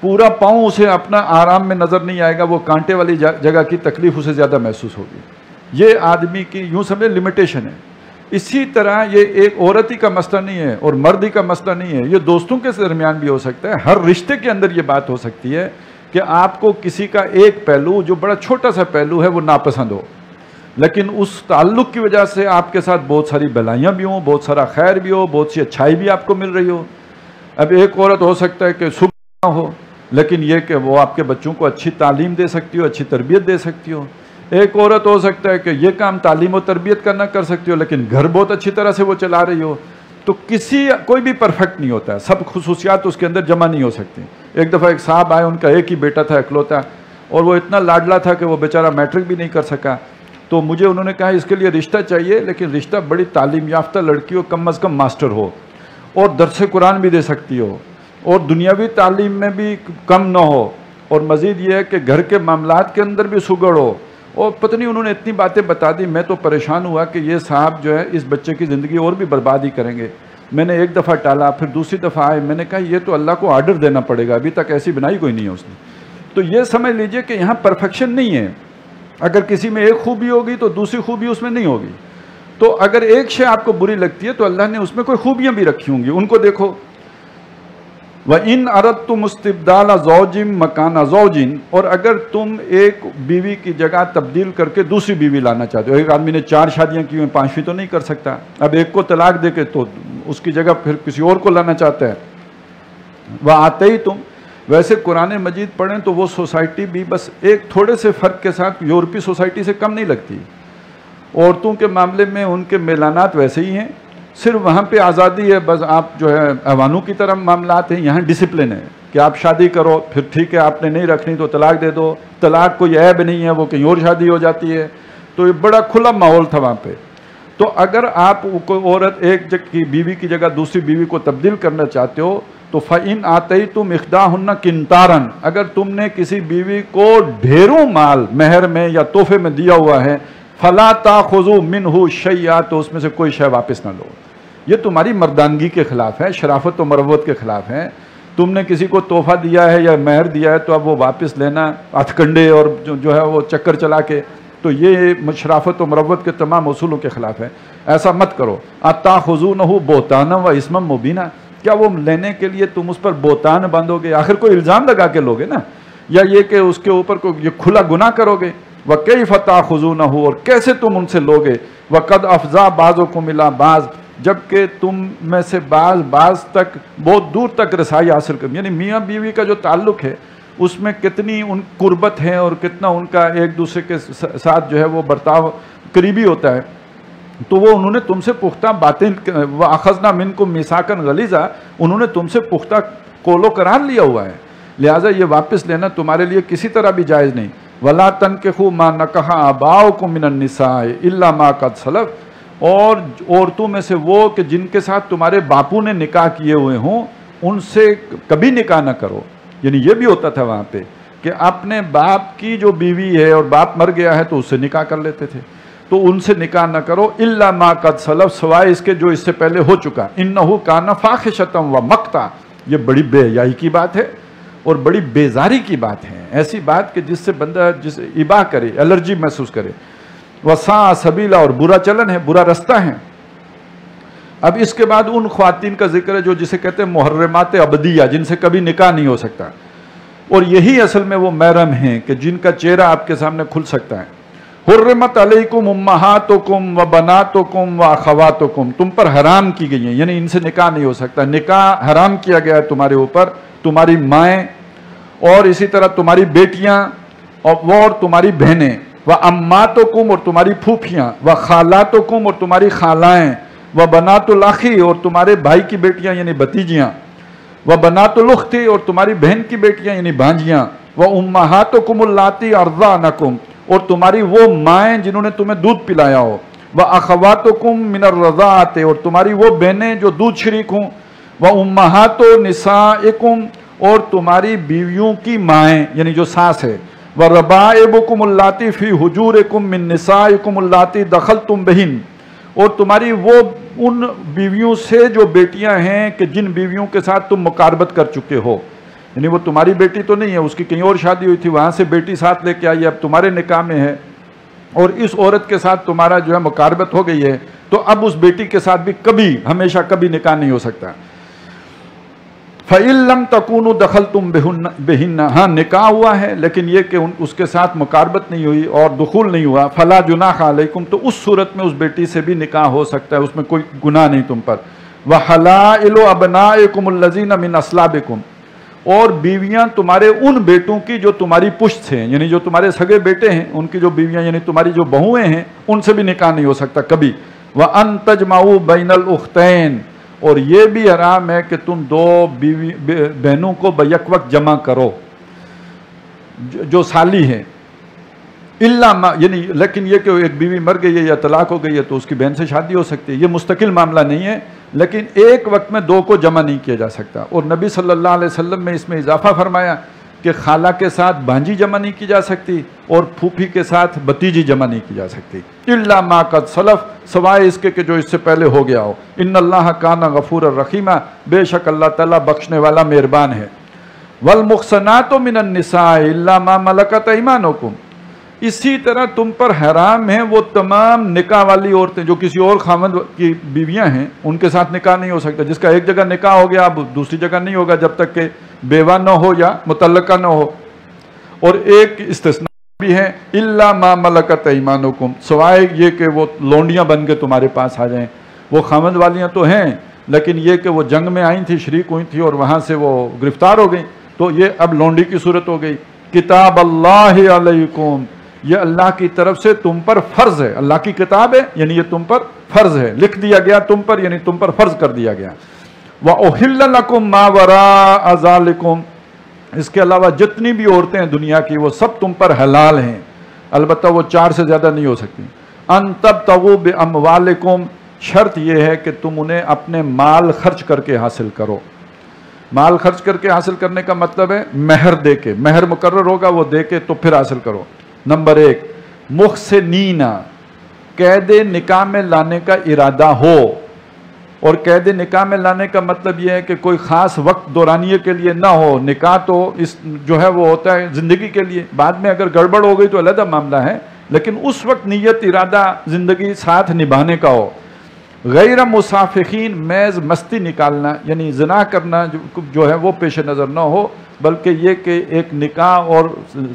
Speaker 1: پورا پاؤں اسے اپنا آرام میں نظر نہیں آئے گا، وہ کانٹے والی جگہ کی تکلیف اسے زیادہ محسوس ہوگی. یہ آدمی کی یوں سمجھے لمیٹیشن ہے. اسی طرح یہ ایک عورت ہی کا مسئلہ نہیں ہے اور مرد ہی کا مسئلہ نہیں ہے، یہ دوستوں کے درمیان بھی ہو سکتا ہے. ہر رشتے کے اندر یہ بات ہو سکتی ہے کہ آپ کو کسی کا ایک پہلو جو بڑا چھوٹا سا پہلو ہے وہ ناپسند ہو، لیکن اس تعلق کی وجہ سے آپ کے ساتھ بہت ساری بلائیاں بھی ہوں، بہت سارا خیر بھی ہو، بہت سی اچھائی بھی آپ کو مل رہی ہو. اب ایک عورت ہو سکتا ہے کہ صبح نہ ہو، لیکن یہ کہ وہ آپ کے بچوں کو اچھی تعلیم دے سکتی ہو، اچھی تربیت دے سکتی ہو. ایک عورت ہو سکتا ہے کہ یہ کام تعلیم و تربیت کا نہ کر سکتی ہو، لیکن گھر بہت اچھی طرح سے وہ چلا رہی ہو. تو کوئی بھی پرفیکٹ نہیں ہوتا ہے، سب خصوصیات اس کے اندر جمع نہیں ہو سکتی. ایک دفعہ ایک صاحب آئے، ان کا ایک ہی بیٹا تھا اکلوتا، اور وہ اتنا لاڈلا تھا کہ وہ بیچارہ میٹرک بھی نہیں کر سکا. تو مجھے انہوں نے کہا اس کے لیے رشتہ چاہیے، لیکن رشتہ بڑی تعلیم یافتہ لڑکی ہو، کم از کم ماسٹر ہو، اور درس قرآن بھی دے سکتی ہو، اور دنیاوی تعلیم میں بھی کم نہ ہو، اور مزید یہ ہے کہ گھر کے معاملات کے اندر بھی سگڑ ہو. اور پتہ نہیں انہوں نے اتنی باتیں بتا دی، میں تو پریشان ہوا کہ یہ صاحب جو ہے اس بچے کی زندگی اور بھی برباد ہی کریں گے. میں نے ایک دفعہ ٹالا، پھر دوسری دفعہ آئے، میں نے کہا یہ تو اللہ کو آرڈر دینا پڑے گا، ابھی تک ایسی بنائی کوئی نہیں ہے اس نے. تو یہ سمجھ لیجئے کہ یہاں پرفیکشن نہیں ہے. اگر کسی میں ایک خوبی ہوگی تو دوسری خوبی اس میں نہیں ہوگی. تو اگر ایک شے آپ کو بری لگتی ہے تو اللہ نے اس میں کوئی خوبیاں بھی رکھی ہوں گی، ان کو دیکھو. وَإِنْ أَرَدْتُمُ اسْتِبْدَالَ زَوْجٍ مَكَانَ زَوْجٍ، اور اگر تم ایک بیوی کی جگہ تبدیل کر کے دوسری بیوی لانا چاہتے ہو، ایک آدمی نے 4 شادیاں کی ہوئیں، 5ویں تو نہیں کر سکتا، اب ایک کو طلاق دے کے تو اس کی جگہ پھر کسی اور کو لانا چاہتا ہے. وَآتَيْتُمْ، ویسے قرآن مجید پڑھیں تو وہ سوسائٹی بھی بس ایک تھوڑے سے فرق کے ساتھ یورپی سوسائٹی سے کم نہیں لگتی. عورتوں کے معاملے میں ان کے میلانات ویسے ہی ہیں، صرف وہاں پہ آزادی ہے، بس آپ جو ہے ایوانوں کی طرح معاملات ہیں. یہاں ڈسپلن ہے کہ آپ شادی کرو، پھر ٹھیک ہے آپ نے نہیں رکھنی تو طلاق دے دو، طلاق کوئی عیب نہیں ہے، وہ کہیں اور شادی ہو جاتی ہے. تو یہ بڑا کھلا ماحول تھا وہاں پہ. تو اگر آپ کوئی عورت ایک کی بیوی کی جگہ دوسری بیوی کو تبدیل کرنا چاہتے ہو تو فَإِنْ آتَيْتُمْ إِحْدَاهُنَّ قِنْطَارًا، اگر تم نے کسی بیوی کو ڈھیروں مال مہر میں یا تحفے میں دیا ہوا ہے، فَلَا تَأْخُذُوا مِنْهُ شَيْئًا، تو اس میں سے کوئی شے واپس نہ لو. یہ تمہاری مردانگی کے خلاف ہے، شرافت و مروت کے خلاف ہے. تم نے کسی کو تحفہ دیا ہے یا مہر دیا ہے تو اب وہ واپس لینا ہتھ کنڈے اور جو ہے وہ چکر چلا کے، تو یہ شرافت و مروت کے تمام اصولوں کے خلاف ہے. ایسا مت کرو. أَتَأْخُذُونَهُ بُهْتَانًا وَإِثْمًا مُبِينًا، کیا وہ لینے کے لیے تم اس پر بہتان باندھو گے؟ آخر کوئی الزام لگا کے لوگے نا، یا یہ کہ اس کے اوپر کوئی یہ کھلا گناہ کرو گے. وَكَيْفَ تَأْخُذُونَهُ، اور کیسے تم ان سے لوگے. وَقَدْ أَفْضَىٰ بَعْضُكُمْ إِلَىٰ بَعْضٍ، جبکہ تم میں سے بعض تک بہت دور تک رسائی حاصل کر، یعنی میاں بیوی کا جو تعلق ہے اس میں کتنی ان قربت ہے اور کتنا ان کا ایک دوسرے کے ساتھ جو ہے وہ برتاؤ قریبی ہوتا ہے. تو وہ انہوں نے تم سے پختہ باتیں، وَأَخَذْنَا مِنْكُمْ مِيثَاقًا غَلِيظًا، انہوں نے تم سے پختہ قول و قرار لیا ہوا ہے، لہٰذا یہ واپس لینا تمہارے لیے کسی طرح بھی جائز نہیں. وَلَا تَنْكِحُوا مَا نَكَحَ آبَاؤُكُم مِّنَ النِّسَاءِ إِلَّا مَا قَدْ سَلَفَ، اور عورتوں میں سے وہ کہ جن کے ساتھ تمہارے باپوں نے نکاح کیے ہوئے ہوں ان سے کبھی نکاح نہ کرو. یعنی یہ بھی ہوتا تھا وہاں پہ کہ اپنے باپ کی جو بیوی ہے اور باپ مر گیا ہے تو اس سے نکاح کر لیتے تھے، تو ان سے نکاح نہ کرو. الا ما قد سلف، سوائے اس کے جو اس سے پہلے ہو چکا. انہ کان فاحشۃ و مقتا، یہ بڑی بے حیائی کی بات ہے اور بڑی بیزاری کی بات ہے، ایسی بات کہ جس سے بندہ اباہ کرے، الرجی محسوس کرے. وساء سبیلا، اور برا چلن ہے، برا رستہ ہے. اب اس کے بعد ان خواتین کا ذکر ہے جو جسے کہتے ہیں محرمات ابدیہ، جن سے کبھی نکاح نہیں ہو سکتا، اور یہی اصل میں وہ محرم ہیں کہ جن کا چہرہ آپ کے سامنے کھل سکتا ہے. حرمت علیکم امہاتکم و بناتکم و اخواتکم، تم پر حرام کی گئی ہیں، یعنی ان سے نکاح نہیں ہو سکتا. نکاح حرام کیا گیا ہے تمہارے اوپر، تمہاری مائیں اور اسی طرح تمہاری بیٹیاں اور تمہاری بہنیں، وَأَمَّاتُكُمْ اور تمہاری پھوپھیاں، وَخَالَاتُكُمْ اور تمہاری خالائیں، وَبَنَاتُ الْأَخِ اور تمہارے بھائی کی بیٹیاں یعنی بھتیجیاں، وَبَنَاتُ الْأُخْتِ اور تمہاری بہن کی بیٹیاں یعنی بھانجیاں، وَأُمَّهَاتُكُمُ اللَّاتِي أَرْضَعْنَكُمْ اور تمہاری وہ مائیں جنہوں نے تمہیں دودھ پلایا ہو، وَأَخَوَاتُكُمْ مِنَ الرَّضَاعَةِ اور تمہاری وہ بہنیں جو دودھ شریک ہوں، وَأُمَّهَاتُ نِسَائِكُمْ اور تمہاری بیویوں کی مائیں یعنی جو ساس ہے، وَرَبَائِبُكُمُ اللَّاتِي فِي حُجُورِكُمْ مِن نِسَائِكُمُ اللَّاتِي دَخَلْتُمْ بِهِنَّ اور تمہاری وہ ان بیویوں سے جو بیٹیاں ہیں کہ جن بیویوں کے ساتھ تم مقاربت کر چکے ہو، یعنی وہ تمہاری بیٹی تو نہیں ہے، اس کی کہیں اور شادی ہوئی تھی، وہاں سے بیٹی ساتھ لے کے آئی، اب تمہارے نکاح میں ہے اور اس عورت کے ساتھ تمہارا جو ہے مقاربت ہو گئی ہے، تو اب اس بیٹی کے ساتھ بھی کبھی ہمیشہ کبھی نکاح نہیں ہو سکتا۔ فَإِن لَمْ تَكُونُوا دَخَلْتُمْ بِهِنَّ ہاں نکاح ہوا ہے لیکن یہ کہ اس کے ساتھ مقاربت نہیں ہوئی اور دخول نہیں ہوا، فَلَا جُنَاحَ عَلَيْكُمْ تو اس صورت میں اس بیٹی سے بھی نکاح ہو سکتا ہے، اس میں کوئی گناہ نہیں تم پر۔ وَحَلَائِلُ أَبْنَائِكُمُ الَّذِينَ مِنْ أَصْلَابِكُمْ اور بیویاں تمہارے ان بیٹوں کی جو تمہاری پشت سے ہیں، یعنی جو تمہارے سگے بیٹے ہیں ان کی جو بیویاں یعنی تمہاری جو بہویں ہیں ان سے بھی نکاح نہیں ہو سکتا کبھی۔ وَأَن تَجْمَعُوا بَيْنَ الْأُخْتَيْنِ اور یہ بھی حرام ہے کہ تم دو بہنوں کو بیک وقت جمع کرو جو سالی ہیں، یعنی لیکن یہ کہ ایک بیوی مر گئی ہے یا طلاق ہو گئی ہے تو اس کی بہن سے شادی ہو سکتی ہے، یہ مستقل معاملہ نہیں ہے، لیکن ایک وقت میں دو کو جمع نہیں کیا جا سکتا۔ اور نبی صلی اللہ علیہ وسلم نے اس میں اضافہ فرمایا کہ خالہ کے ساتھ بھانجی جمع نہیں کی جا سکتی اور پھوپھی کے ساتھ بھتیجی جمع نہیں کی جا سکتی، الا ما قد سلف سوائے اس کے کہ جو اس سے پہلے ہو گیا ہو۔ ان اللہ کان غفور الرحیم بے شک اللہ تعالیٰ بخشنے والا مہربان ہے۔ والمحصنات من النساء الا ما ملکت ایمانکم اسی طرح تم پر حرام ہیں وہ تمام نکاح والی عورتیں جو کسی اور خاوند کی بیویاں ہیں، ان کے ساتھ نکاح نہیں ہو سکتا، جس کا ایک جگہ نکاح ہو گیا اب دوسری جگہ نہیں ہوگا جب تک کہ بیوہ نہ ہو یا مطلقہ نہ ہو۔ اور ایک استثناء بھی ہے الا ما ملکت ایمانکم سوائے یہ کہ وہ لونڈیاں بن کے تمہارے پاس آ جائیں، وہ خاوند والیاں تو ہیں لیکن یہ کہ وہ جنگ میں آئی تھی، شریک ہوئی تھی اور وہاں سے وہ گرفتار ہو گئی تو یہ اب لونڈی کی صورت ہو گئی۔ کتاب اللہ علیکم یہ اللہ کی طرف سے تم پر فرض ہے، اللہ کی کتاب ہے یعنی یہ تم پر فرض ہے، لکھ دیا گیا تم پر یعنی تم پر فرض کر دیا گیا۔ وَأُحِلَّ لَكُم مَّا وَرَاءَ ذَلِكُمْ اس کے علاوہ جتنی بھی عورتیں ہیں دنیا کی وہ سب تم پر حلال ہیں، البتہ وہ 4 سے زیادہ نہیں ہو سکتی۔ أَن تَبْتَغُوا بِأَمْوَالِكُمْ شرط یہ ہے کہ تم انہیں اپنے مال خرچ کر کے حاصل کرو۔ مال خرچ کر کے حاصل کرنے کا مطلب ہے مہر دے کے، مہر مقرر ہوگا وہ دے کے تو پھر حاصل کرو۔ نمبر 1 محسنین قید نکاح میں لانے کا ارادہ ہو، اور قید نکاح میں لانے کا مطلب یہ ہے کہ کوئی خاص وقت دورانیے کے لیے نہ ہو، نکاح تو اس جو ہے وہ ہوتا ہے زندگی کے لیے، بعد میں اگر گڑبڑ ہو گئی تو علیحدہ معاملہ ہے، لیکن اس وقت نیت ارادہ زندگی ساتھ نبھانے کا ہو۔ غیر مصافحین محض مستی نکالنا یعنی زنا کرنا جو ہے وہ پیش نظر نہ ہو، بلکہ یہ کہ ایک نکاح اور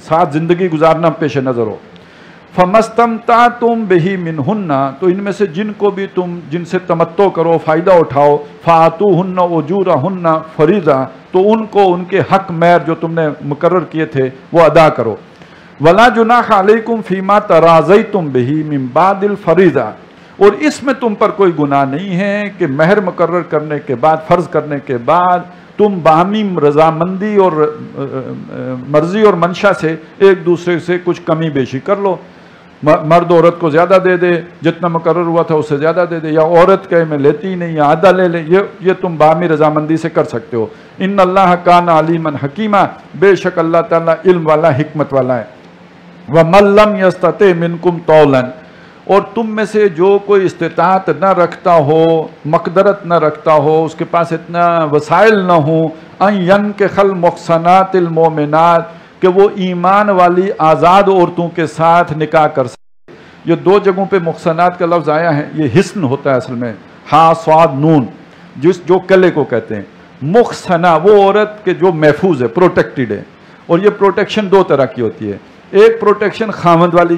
Speaker 1: ساتھ زندگی گزارنا پیش نظر ہو۔ فَمَسْتَمْتَعْتُمْ بِهِ مِنْهُنَّ تو ان میں سے جن کو بھی تم جن سے تمتع کرو فائدہ اٹھاؤ، فَآتُوهُنَّ أُجُورَهُنَّ فَرِيضَةً تو ان کو ان کے حق مہر جو تم نے مقرر کیے تھے وہ ادا کرو۔ وَلَا جُنَاحَ عَلَيْكُمْ فِي مَا تَرَاضَيْتُمْ بِهِ مِنْ بَعْدِ الْفَرِيضَةِ اور اس میں تم پر کوئی گناہ نہیں ہے کہ مہر مقرر کرنے کے بعد، فرض کرنے کے بعد تم باہمی رضامندی اور مرضی اور منشا سے ایک دوسرے سے کچھ کمی بیشی کر لو، مرد عورت کو زیادہ دے دے، جتنا مقرر ہوا تھا اس سے زیادہ دے دے، یا عورت کہے میں لیتی ہی نہیں یا آدھا لے لے، یہ تم باہمی رضامندی سے کر سکتے ہو۔ ان اللہ کان علیما حکیما بے شک اللہ تعالیٰ علم والا حکمت والا ہے۔ وَمَن لَّمْ يَسْتَطِعْ مِنْكُمْ طَوْلًا اور تم میں سے جو کوئی استطاعت نہ رکھتا ہو، مقدرت نہ رکھتا ہو، اس کے پاس اتنا وسائل نہ ہوں، ان ينكح المحصنات المؤمنات کہ وہ ایمان والی آزاد عورتوں کے ساتھ نکاح کر سکے۔ یہ 2 جگہوں پہ محصنات کا لفظ آیا ہے، یہ حسن ہوتا ہے اصل میں، ہا صاد نون جو کلے کو کہتے ہیں۔ محصنہ وہ عورت کہ جو محفوظ ہے، پروٹیکٹڈ ہے، اور یہ پروٹیکشن 2 طرح کی ہوتی ہے۔ ایک پروٹیکشن خاوند والی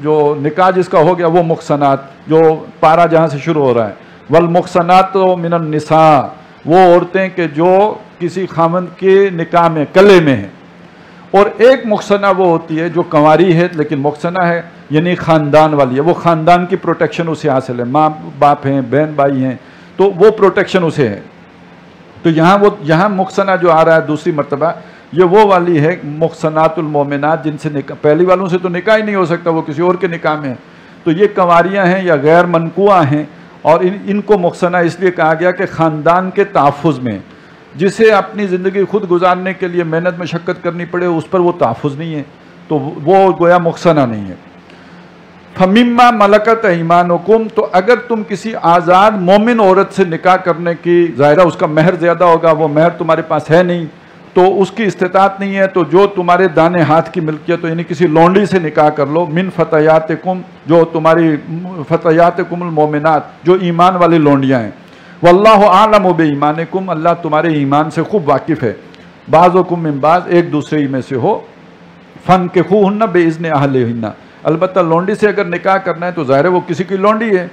Speaker 1: جو نکاح جس کا ہو گیا وہ محصنات جو پارا جہاں سے شروع ہو رہا ہے۔ والمحصنات من النساء وہ عورتیں کہ جو کسی خاوند کے نکاح میں کلے میں ہے، اور ایک محسنہ وہ ہوتی ہے جو کنواری ہے لیکن محسنہ ہے، یعنی خاندان والی ہے، وہ خاندان کی پروٹیکشن اسے حاصل ہے، ماں باپ ہیں، بہن بھائی ہیں، تو وہ پروٹیکشن اسے ہے۔ تو یہاں محسنہ جو آ رہا ہے دوسری مرتبہ، یہ وہ والی ہے محسنات المومنات جن سے نکاح، پہلی والوں سے تو نکاح ہی نہیں ہو سکتا، وہ کسی اور کے نکاح میں ہے، تو یہ کنواریاں ہیں یا غیر منقوعہ ہیں، اور ان کو محسنہ اس لیے کہا گیا کہ خاندان کے تحفظ میں، جسے اپنی زندگی خود گزارنے کے لیے محنت مشقت کرنی پڑے اس پر وہ تحفظ نہیں ہے، تو وہ گویا محسنہ نہیں ہے۔ فَمِمَّا مَلَكَتْ أَيْمَانُكُمْ، تو اگر تم کسی آزاد مومن عورت سے نکاح کرنے کی، ظاہرہ اس کا مہر زیادہ ہوگا، وہ مہر تمہارے پاس ہے نہیں تو اس کی استطاعت نہیں ہے، تو جو تمہارے دانے ہاتھ کی ملکیت، یعنی کسی لونڈی سے نکاح کر لو، من فتیاتکم، جو تمہاری فتیاتکم المومنات، جو ایمان والی لونڈیاں ہیں، واللہ اعلم بایمانکم، اللہ تمہارے ایمان سے خوب واقف ہے، بعضکم من بعض، ایک دوسرے میں سے ہو، فانکحوہن باذن اہلہن، البتہ لونڈی سے اگر نکاح کرنا ہے تو ظاہر ہے وہ کسی کی لونڈی ہے،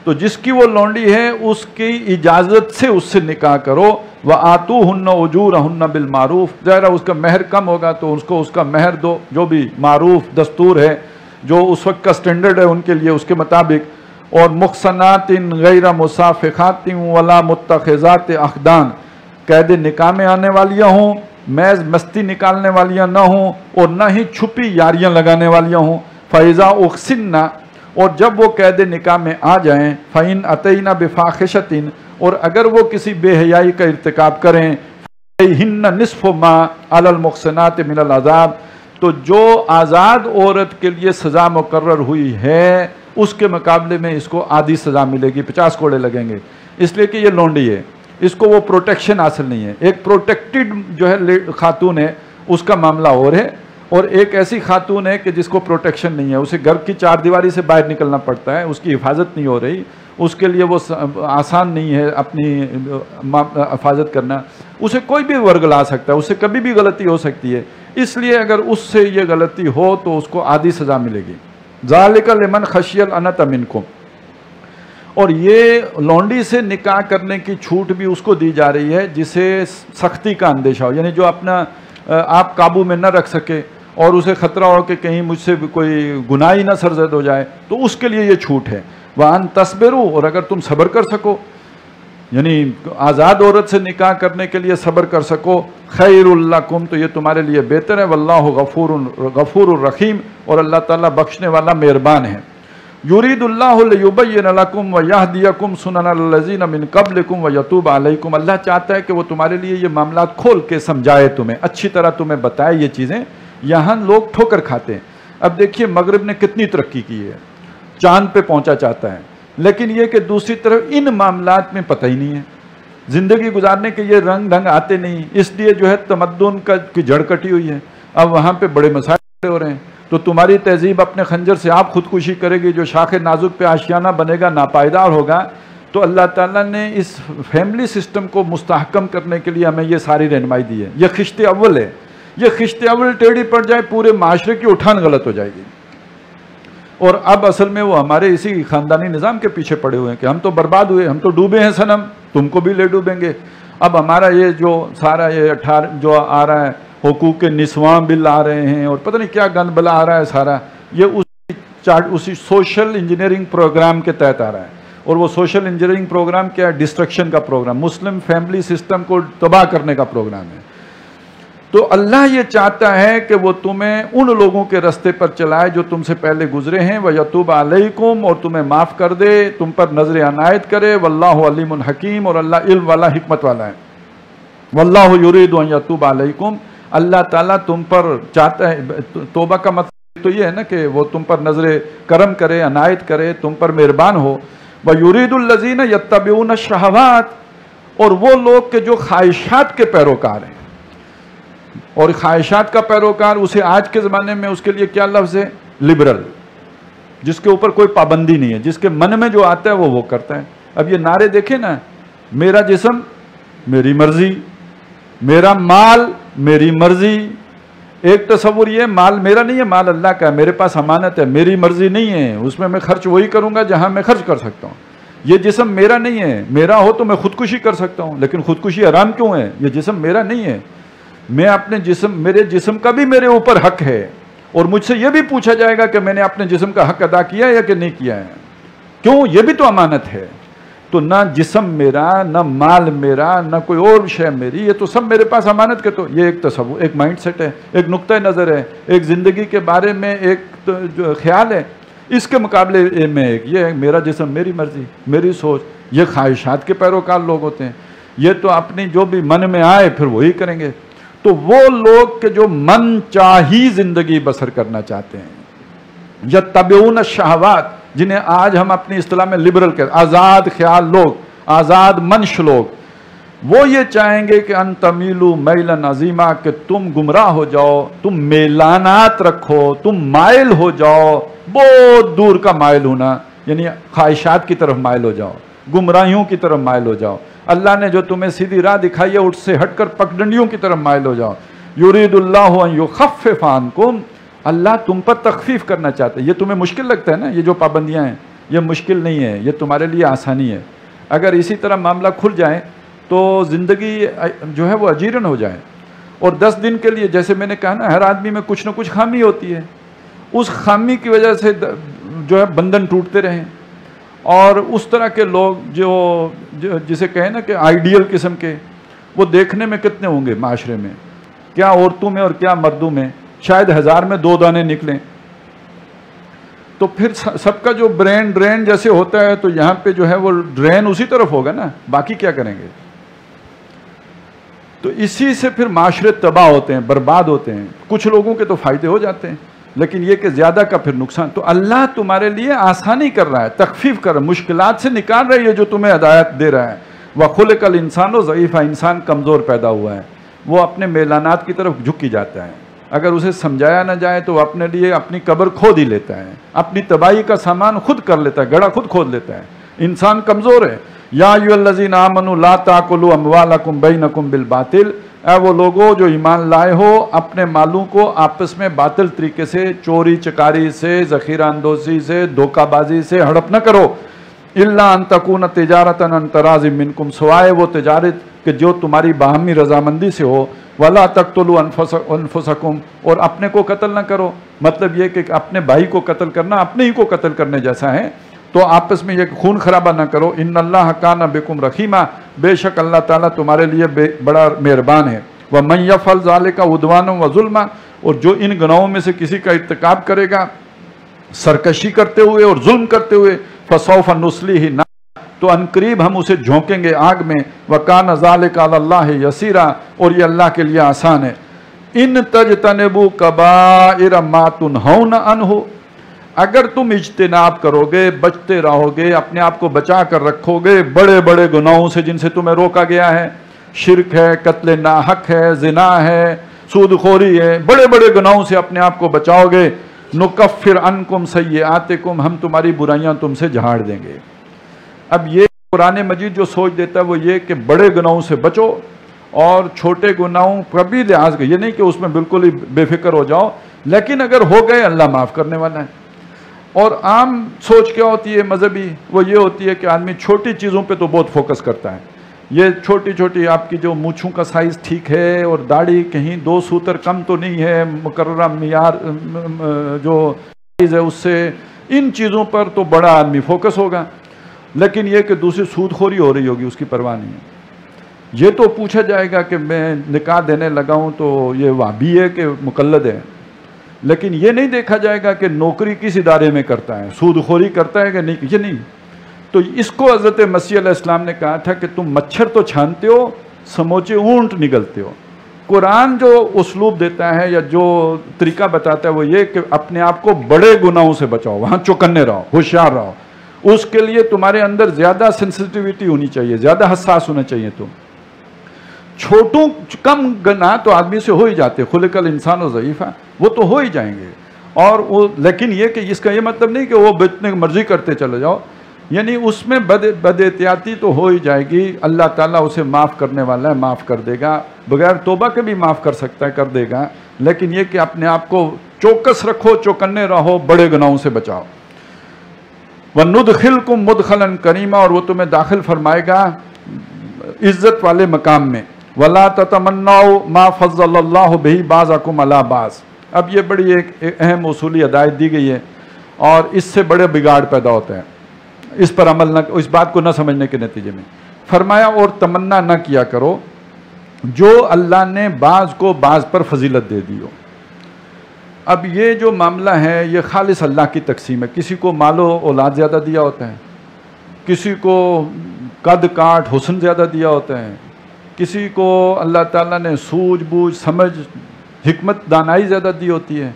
Speaker 1: تو جس کی وہ لونڈی ہے اس کی اجازت سے اس سے نکاح کرو، وآتوہن اجورہن بالمعروف، ظاہر ہے اس کا مہر کم ہوگا تو اس کو اس کا مہر دو، جو بھی معروف دستور ہے، جو اس وقت کا سٹینڈرڈ ہے ان کے لیے، اس کے مطابق، اور محصنات غیر مصافحات ولا متخذات اخدان، قید نکاح میں آنے والیاں ہوں، محض مستی نکالنے والیاں نہ ہوں، اور نہ ہی چھپی یاریاں لگانے والیاں ہوں، فَإِذَا أُحْصِنَّ، اور جب وہ قید نکاح میں آ جائیں، فَإِنْ أَتَيْنَ بِفَاحِشَةٍ، اور اگر وہ کسی بے حیائی کا ارتکاب کریں، فَعَلَيْهِنَّ نِصْفُ مَا عَلَى الْمُحْصِنَاتِ مِنَ الْعَذَابِ، تو جو آزاد عورت کے لیے سزا مقرر ہوئی ہے اس کے مقابلے میں اس کو آدھی سزا ملے گی، 50 کوڑے لگیں گے، اس لیے کہ یہ لونڈی ہے، اس کو وہ پروٹیکشن حاصل نہیں ہے۔ ایک پروٹیکٹڈ جو ہے خاتون ہے اس کا معاملہ اور ہے، اور ایک ایسی خاتون ہے کہ جس کو پروٹیکشن نہیں ہے، اسے گھر کی چار دیواری سے باہر نکلنا پڑتا ہے، اس کی حفاظت نہیں ہو رہی، اس کے لیے وہ آسان نہیں ہے اپنی حفاظت کرنا، اسے کوئی بھی ورگلا سکتا ہے، اسے کبھی بھی غلطی ہو سکتی ہے، اس لیے اگر اس سے یہ غلطی ہو تو اس کو آدھی سزا ملے گی۔ ذالک لمن خشی العنت منکم، اور یہ لونڈی سے نکاح کرنے کی چھوٹ بھی اس کو دی جا رہی ہے جسے سختی کا اندیشہ ہو، یعنی جو اپنا آپ قابو میں نہ رکھ سکے اور اسے خطرہ ہو کہ کہیں مجھ سے بھی کوئی گناہ ہی نہ سرزد ہو جائے، تو اس کے لیے یہ چھوٹ ہے۔ وَأَن تَصْبِرُوا، اور اگر تم صبر کر سکو، یعنی آزاد عورت سے نکاح کرنے کے لیے صبر کر سکو، خیر لکم، تو یہ تمہارے لیے بہتر ہے، واللہ غفور الرحیم، اور اللہ تعالیٰ بخشنے والا مہربان ہے۔ یرید اللہ لیبین لکم ویہدیکم سنن الذین من قبلکم ویتوب علیکم، اللہ چاہتا ہے کہ وہ تمہارے لیے یہ معاملات کھول کے سمجھائے، تمہیں اچھی طرح تمہیں بتائے یہ چیزیں، یہاں لوگ ٹھوکر کھاتے ہیں۔ اب دیکھیے مغرب نے کتنی ترقی کی ہے، چاند پہ پہنچا چاہتا ہے، لیکن یہ کہ دوسری طرف ان معاملات میں پتہ ہی نہیں ہے، زندگی گزارنے کے یہ رنگ ڈھنگ آتے نہیں، اس لیے جو ہے تمدن کی جڑ کٹی ہوئی ہے، اب وہاں پہ بڑے مسائل ہو رہے ہیں۔ تو تمہاری تہذیب اپنے خنجر سے آپ خودکشی کرے گی، جو شاخ نازک پہ آشیانہ بنے گا ناپائیدار ہوگا، تو اللہ تعالیٰ نے اس فیملی سسٹم کو مستحکم کرنے کے لیے ہمیں یہ ساری رہنمائی دی ہے۔ یہ خشت اول ہے، یہ خشت اول ٹیڑھی پڑ جائے پورے معاشرے کی اٹھان غلط ہو جائے گی، اور اب اصل میں وہ ہمارے اسی خاندانی نظام کے پیچھے پڑے ہوئے ہیں کہ ہم تو برباد ہوئے، ہم تو ڈوبے ہیں صنم، تم کو بھی لے ڈوبیں گے۔ اب ہمارا یہ جو سارا یہ جو آ رہا ہے، حقوق نسواں بل آ رہے ہیں، اور پتہ نہیں کیا گند بلا آ رہا ہے سارا، یہ اسی سوشل انجینئرنگ پروگرام کے تحت آ رہا ہے، اور وہ سوشل انجینئرنگ پروگرام کیا ہے؟ ڈسٹرکشن کا پروگرام، مسلم فیملی سسٹم کو تباہ کرنے کا پروگرام ہے۔ تو اللہ یہ چاہتا ہے کہ وہ تمہیں ان لوگوں کے رستے پر چلائے جو تم سے پہلے گزرے ہیں، وَيَتُوبَ عَلَيْكُمْ، اور تمہیں معاف کر دے، تم پر نظر عنایت کرے، وَاللَّهُ عَلِيمٌ حَكِيمٌ، اور اللہ علم والا حکمت والا ہے۔ وَاللَّهُ يُرِيدُ أَن يَتُوبَ عَلَيْكُمْ، اللہ تعالیٰ تم پر چاہتا ہے، توبہ کا مطلب تو یہ ہے نا کہ وہ تم پر نظر کرم کرے، عنایت کرے، تم پر مہربان ہو۔ وَيُرِيدُ الَّذِينَ يَتَّبِعُونَ الشَّهَوَاتِ، اور وہ لوگ کہ جو خواہشات کے پیروکار ہیں، اور خواہشات کا پیروکار اسے آج کے زمانے میں اس کے لیے کیا لفظ ہے؟ لبرل، جس کے اوپر کوئی پابندی نہیں ہے، جس کے من میں جو آتا ہے وہ کرتا ہے۔ اب یہ نعرے دیکھیں نا، میرا جسم میری مرضی، میرا مال میری مرضی، ایک تصور یہ مال میرا نہیں ہے، مال اللہ کا ہے، میرے پاس امانت ہے، میری مرضی نہیں ہے، اس میں خرچ وہی کروں گا جہاں میں خرچ کر سکتا ہوں، یہ جسم میرا نہیں ہے، میرا ہو تو میں خودکشی کر سکتا ہوں، لیکن خودکشی حرام کیوں ہے؟ یہ جسم میرا نہیں ہے، میں اپنے جسم، میرے جسم کا بھی میرے اوپر حق ہے، اور مجھ سے یہ بھی پوچھا جائے گا کہ میں نے اپنے جسم کا حق ادا کیا ہے یا کہ نہیں کیا ہے، کیوں؟ یہ بھی تو امانت ہے۔ تو نہ جسم میرا، نہ مال میرا، نہ کوئی اور شے میری، یہ تو سب میرے پاس امانت کے۔ تو یہ ایک تصور، ایک مائنڈ سیٹ ہے، ایک نقطہ نظر ہے، ایک زندگی کے بارے میں ایک جو خیال ہے۔ اس کے مقابلے میں ایک یہ ہے، میرا جسم، میری مرضی، میری سوچ۔ یہ خواہشات کے پیروکار لوگ ہوتے ہیں، یہ تو اپنی جو بھی من میں آئے پھر وہی کریں گے۔ تو وہ لوگ کہ جو من چاہی زندگی بسر کرنا چاہتے ہیں، یتبعون الشہوات، جنہیں آج ہم اپنی اصطلاح میں لبرل کہتے ہیں، آزاد خیال لوگ، آزاد منش لوگ، وہ یہ چاہیں گے کہ ان تمیلوا میلا عظیما، کہ تم گمراہ ہو جاؤ، تم میلانات رکھو، تم مائل ہو جاؤ، بہت دور کا مائل ہونا، یعنی خواہشات کی طرف مائل ہو جاؤ، گمراہیوں کی طرف مائل ہو جاؤ۔ اللہ نے جو تمہیں سیدھی راہ دکھائی ہے اس سے ہٹ کر پگڈنڈیوں کی طرف مائل ہو جاؤ۔ یرید اللہ ان یخفف عنکم، اللہ تم پر تخفیف کرنا چاہتا ہے۔ یہ تمہیں مشکل لگتا ہے نا، یہ جو پابندیاں ہیں، یہ مشکل نہیں ہے، یہ تمہارے لیے آسانی ہے۔ اگر اسی طرح معاملہ کھل جائے تو زندگی جو ہے وہ اجیرن ہو جائے۔ اور 10 دن کے لیے، جیسے میں نے کہا نا، ہر آدمی میں کچھ نہ کچھ خامی ہوتی ہے، اس خامی کی وجہ سے جو ہے بندھن ٹوٹتے رہیں۔ اور اس طرح کے لوگ جو جسے کہیں نا کہ آئیڈیل قسم کے، وہ دیکھنے میں کتنے ہوں گے معاشرے میں، کیا عورتوں میں اور کیا مردوں میں، شاید 1000 میں 2 دانے نکلیں۔ تو پھر سب کا جو برین ڈرین جیسے ہوتا ہے، تو یہاں پہ جو ہے وہ ڈرین اسی طرف ہوگا نا، باقی کیا کریں گے؟ تو اسی سے پھر معاشرے تباہ ہوتے ہیں، برباد ہوتے ہیں۔ کچھ لوگوں کے تو فائدے ہو جاتے ہیں، لیکن یہ کہ زیادہ کا پھر نقصان۔ تو اللہ تمہارے لیے آسانی کر رہا ہے، تخفیف کر رہا ہے، مشکلات سے نکال رہا ہے، یہ جو تمہیں ہدایت دے رہا ہے۔ وَخُلِقَ الْإِنسَانُ ضعیفا، انسان کمزور پیدا ہوا ہے، وہ اپنے میلانات کی طرف جھک جاتا ہے۔ اگر اسے سمجھایا نہ جائے تو وہ اپنے لیے اپنی قبر کھود ہی لیتا ہے، اپنی تباہی کا سامان خود کر لیتا ہے، گڑھا خود کھود لیتا ہے۔ انسان کمزور ہے۔ یا ایھا الذین آمنوا لا تاکلوا اموالکم بینکم بالباطل، اے وہ لوگوں جو ایمان لائے ہو، اپنے مالوں کو آپس میں باطل طریقے سے، چوری چکاری سے، ذخیرہ اندوزی سے، دھوکہ بازی سے ہڑپ نہ کرو۔ الا ان تکون تجارتا عن تراض منکم، سوائے وہ تجارت کہ جو تمہاری باہمی رضامندی سے ہو۔ ولا تقتلوا انفسکم، اور اپنے کو قتل نہ کرو۔ مطلب یہ کہ اپنے بھائی کو قتل کرنا اپنے ہی کو قتل کرنے جیسا ہے، تو آپس میں یہ خون خرابہ نہ کرو۔ ان اللہ کان بکم رحیما، بے شک اللہ تعالیٰ تمہارے لیے بڑا مہربان ہے۔ ومن یفعل ذلک عدوانا وظلما، اور جو ان گناہوں میں سے کسی کا ارتکاب کرے گا سرکشی کرتے ہوئے اور ظلم کرتے ہوئے، فسوف نصلیہ نار، تو عنقریب ہم اسے جھونکیں گے آگ میں۔ وکان ذلک علی اللہ یسیرا، اور یہ اللہ کے لیے آسان ہے۔ ان تجتنبوا کبائر ما تنہون عنہ، اگر تم اجتناب کرو گے، بچتے رہو گے، اپنے آپ کو بچا کر رکھو گے بڑے بڑے گناہوں سے جن سے تمہیں روکا گیا ہے، شرک ہے، قتل ناحق ہے، زنا ہے، سود خوری ہے، بڑے بڑے گناہوں سے اپنے آپ کو بچاؤ گے، نکفر عنکم سیئاتکم، ہم تمہاری برائیاں تم سے جھاڑ دیں گے۔ اب یہ قرآن مجید جو سوچ دیتا ہے وہ یہ کہ بڑے گناہوں سے بچو اور چھوٹے گناہوں کا بھی لحاظ کرو، یہ نہیں کہ اس میں بالکل ہی بے فکر ہو جاؤ، لیکن اگر ہو گئے اللہ معاف کرنے والا ہے۔ اور عام سوچ کیا ہوتی ہے مذہبی، وہ یہ ہوتی ہے کہ آدمی چھوٹی چیزوں پہ تو بہت فوکس کرتا ہے، یہ چھوٹی چھوٹی آپ کی جو مونچھوں کا سائز ٹھیک ہے اور داڑھی کہیں 2 سوتر کم تو نہیں ہے، مقررہ معیار جو سائز ہے اس سے، ان چیزوں پر تو بڑا آدمی فوکس ہوگا، لیکن یہ کہ دوسری سود خوری ہو رہی ہوگی اس کی پرواہ نہیں ہے۔ یہ تو پوچھا جائے گا کہ میں نکاح دینے لگا ہوں تو یہ وہابی ہے کہ مقلد ہے، لیکن یہ نہیں دیکھا جائے گا کہ نوکری کس ادارے میں کرتا ہے، سود خوری کرتا ہے کہ نہیں، یہ نہیں۔ تو اس کو حضرت مسیح علیہ السلام نے کہا تھا کہ تم مچھر تو چھانتے ہو، سموچے اونٹ نگلتے ہو۔ قرآن جو اسلوب دیتا ہے یا جو طریقہ بتاتا ہے وہ یہ کہ اپنے آپ کو بڑے گناہوں سے بچاؤ، وہاں چوکنے رہو، ہوشیار رہو۔ اس کے لیے تمہارے اندر زیادہ سینسٹیویٹی ہونی چاہیے، زیادہ حساس ہونا چاہیے۔ تم چھوٹوں کم گناہ تو آدمی سے ہو ہی جاتے، خلق الانسان ضعیفا، وہ تو ہو ہی جائیں گے۔ اور وہ لیکن یہ کہ اس کا یہ مطلب نہیں کہ وہ جتنے مرضی کرتے چلے جاؤ، یعنی اس میں بد احتیاطی تو ہو ہی جائے گی۔ اللہ تعالیٰ اسے معاف کرنے والا ہے، معاف کر دے گا، بغیر توبہ کے بھی معاف کر سکتا ہے، کر دے گا، لیکن یہ کہ اپنے آپ کو چوکس رکھو، چوکنے رہو، بڑے گناہوں سے بچاؤ۔ وَنُدْخِلْكُمْ مُدْخَلًا کریما، اور وہ تمہیں داخل فرمائے گا عزت والے مقام میں. وَلَا تَتَمَنَّوْا مَا فَضَّلَ اللَّهُ بِهِ بَعْضَكُمْ عَلَىٰ بَعْضٍ. اب یہ بڑی ایک اہم اصولی ہدایت دی گئی ہے، اور اس سے بڑے بگاڑ پیدا ہوتا ہے اس پر عمل نہ، اس بات کو نہ سمجھنے کے نتیجے میں. فرمایا اور تمنا نہ کیا کرو جو اللہ نے بعض کو بعض پر فضیلت دے دی ہو. اب یہ جو معاملہ ہے یہ خالص اللہ کی تقسیم ہے. کسی کو مال و اولاد زیادہ دیا ہوتا ہے، کسی کو قد کاٹ حسن زیادہ دیا ہوتا ہے، کسی کو اللہ تعالیٰ نے سوجھ بوجھ سمجھ حکمت دانائی زیادہ دی ہوتی ہے.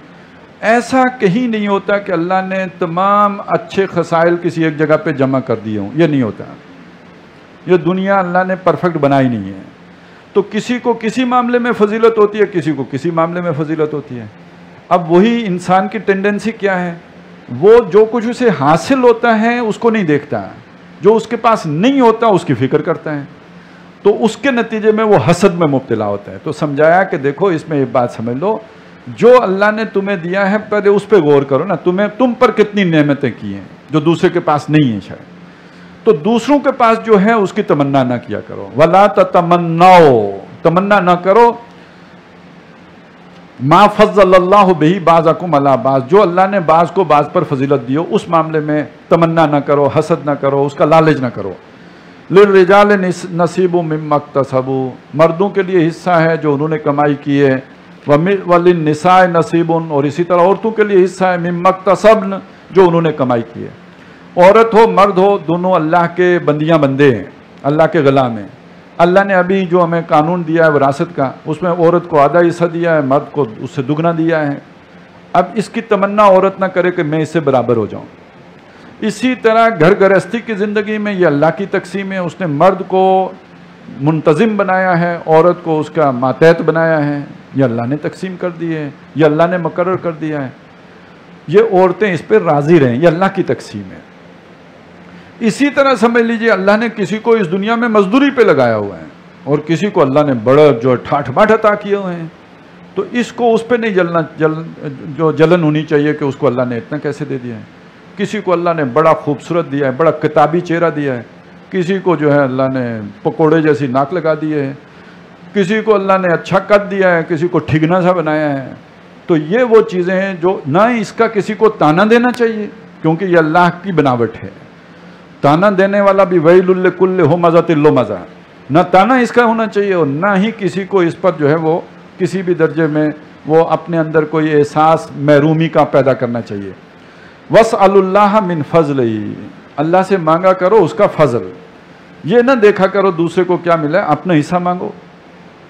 Speaker 1: ایسا کہیں نہیں ہوتا کہ اللہ نے تمام اچھے خصائل کسی ایک جگہ پہ جمع کر دیے ہوں، یہ نہیں ہوتا. یہ دنیا اللہ نے پرفیکٹ بنائی نہیں ہے. تو کسی کو کسی معاملے میں فضیلت ہوتی ہے، کسی کو کسی معاملے میں فضیلت ہوتی ہے. اب وہی انسان کی ٹینڈنسی کیا ہے، وہ جو کچھ اسے حاصل ہوتا ہے اس کو نہیں دیکھتا، جو اس کے پاس نہیں ہوتا اس کی فکر کرتا ہے، تو اس کے نتیجے میں وہ حسد میں مبتلا ہوتا ہے. تو سمجھایا کہ دیکھو اس میں ایک بات سمجھ لو، جو اللہ نے تمہیں دیا ہے پہلے اس پہ غور کرو نا، تم پر کتنی نعمتیں کی ہیں جو دوسرے کے پاس نہیں ہیں شاید. تو دوسروں کے پاس جو ہے اس کی تمنا نہ کیا کرو. وَلَا تَتَمَنَّوْا، تمنا نہ کرو مَا فَضَّلَ اللَّهُ بِهِ بَعْضَكُمْ عَلَىٰ بَعْضٍ، جو اللہ نے بعض کو بعض پر فضیلت دی ہو اس معاملے میں تمنا نہ کرو، حسد نہ کرو، اس کا لالچ نہ کرو. لِلرِّجَالِ نَصِيبٌ مِّمَّا اكْتَسَبُوا، مردوں کے لیے حصہ ہے جو انہوں نے کمائی کی ہے. وَلِلنِّسَاءِ نَصِيبٌ، اور اسی طرح عورتوں کے لیے حصہ ہے مِّمَّا اكْتَسَبْنَ، جو انہوں نے کمائی کی ہے. عورت ہو مرد ہو دونوں اللہ کے بندیاں بندے ہیں، اللہ کے غلام ہیں. اللہ نے ابھی جو ہمیں قانون دیا ہے وراثت کا، اس میں عورت کو آدھا حصہ دیا ہے، مرد کو اس سے دگنا دیا ہے. اب اس کی تمنا عورت نہ کرے کہ میں اس سے برابر ہو جاؤں. اسی طرح گھر گرہستی کی زندگی میں یہ اللہ کی تقسیم ہے. اس نے مرد کو منتظم بنایا ہے، عورت کو اس کا ماتحت بنایا ہے. یہ اللہ نے تقسیم کر دی ہے، یہ اللہ نے مقرر کر دیا ہے. یہ عورتیں اس پہ راضی رہیں، یہ اللہ کی تقسیم ہے. اسی طرح سمجھ لیجئے اللہ نے کسی کو اس دنیا میں مزدوری پہ لگایا ہوا ہے، اور کسی کو اللہ نے بڑا جو ٹھاٹھ باٹھ عطا کیے ہوئے ہیں. تو اس کو اس پہ نہیں جلن ہونی چاہیے کہ اس کو اللہ نے اتنا کیسے دے دیا ہے. کسی کو اللہ نے بڑا خوبصورت دیا ہے، بڑا کتابی چہرہ دیا ہے، کسی کو جو ہے اللہ نے پکوڑے جیسی ناک لگا دی ہے، کسی کو اللہ نے اچھا قد دیا ہے، کسی کو ٹھگنا سا بنایا ہے. تو یہ وہ چیزیں ہیں جو نہ اس کا کسی کو تانا دینا چاہیے، کیونکہ یہ اللہ کی بناوٹ ہے. تانا دینے والا بھی ویل لکل ہمزۃ لمزہ، نہ تانا اس کا ہونا چاہیے، اور نہ ہی کسی کو اس پر جو ہے وہ کسی بھی درجے میں وہ اپنے اندر کوئی احساس محرومی کا پیدا کرنا چاہیے. وَاسْأَلُوا اللَّهَ مِنْ فَضْلِهِ، اللہ سے مانگا کرو اس کا فضل. یہ نہ دیکھا کرو دوسرے کو کیا ملا ہے، اپنا حصہ مانگو.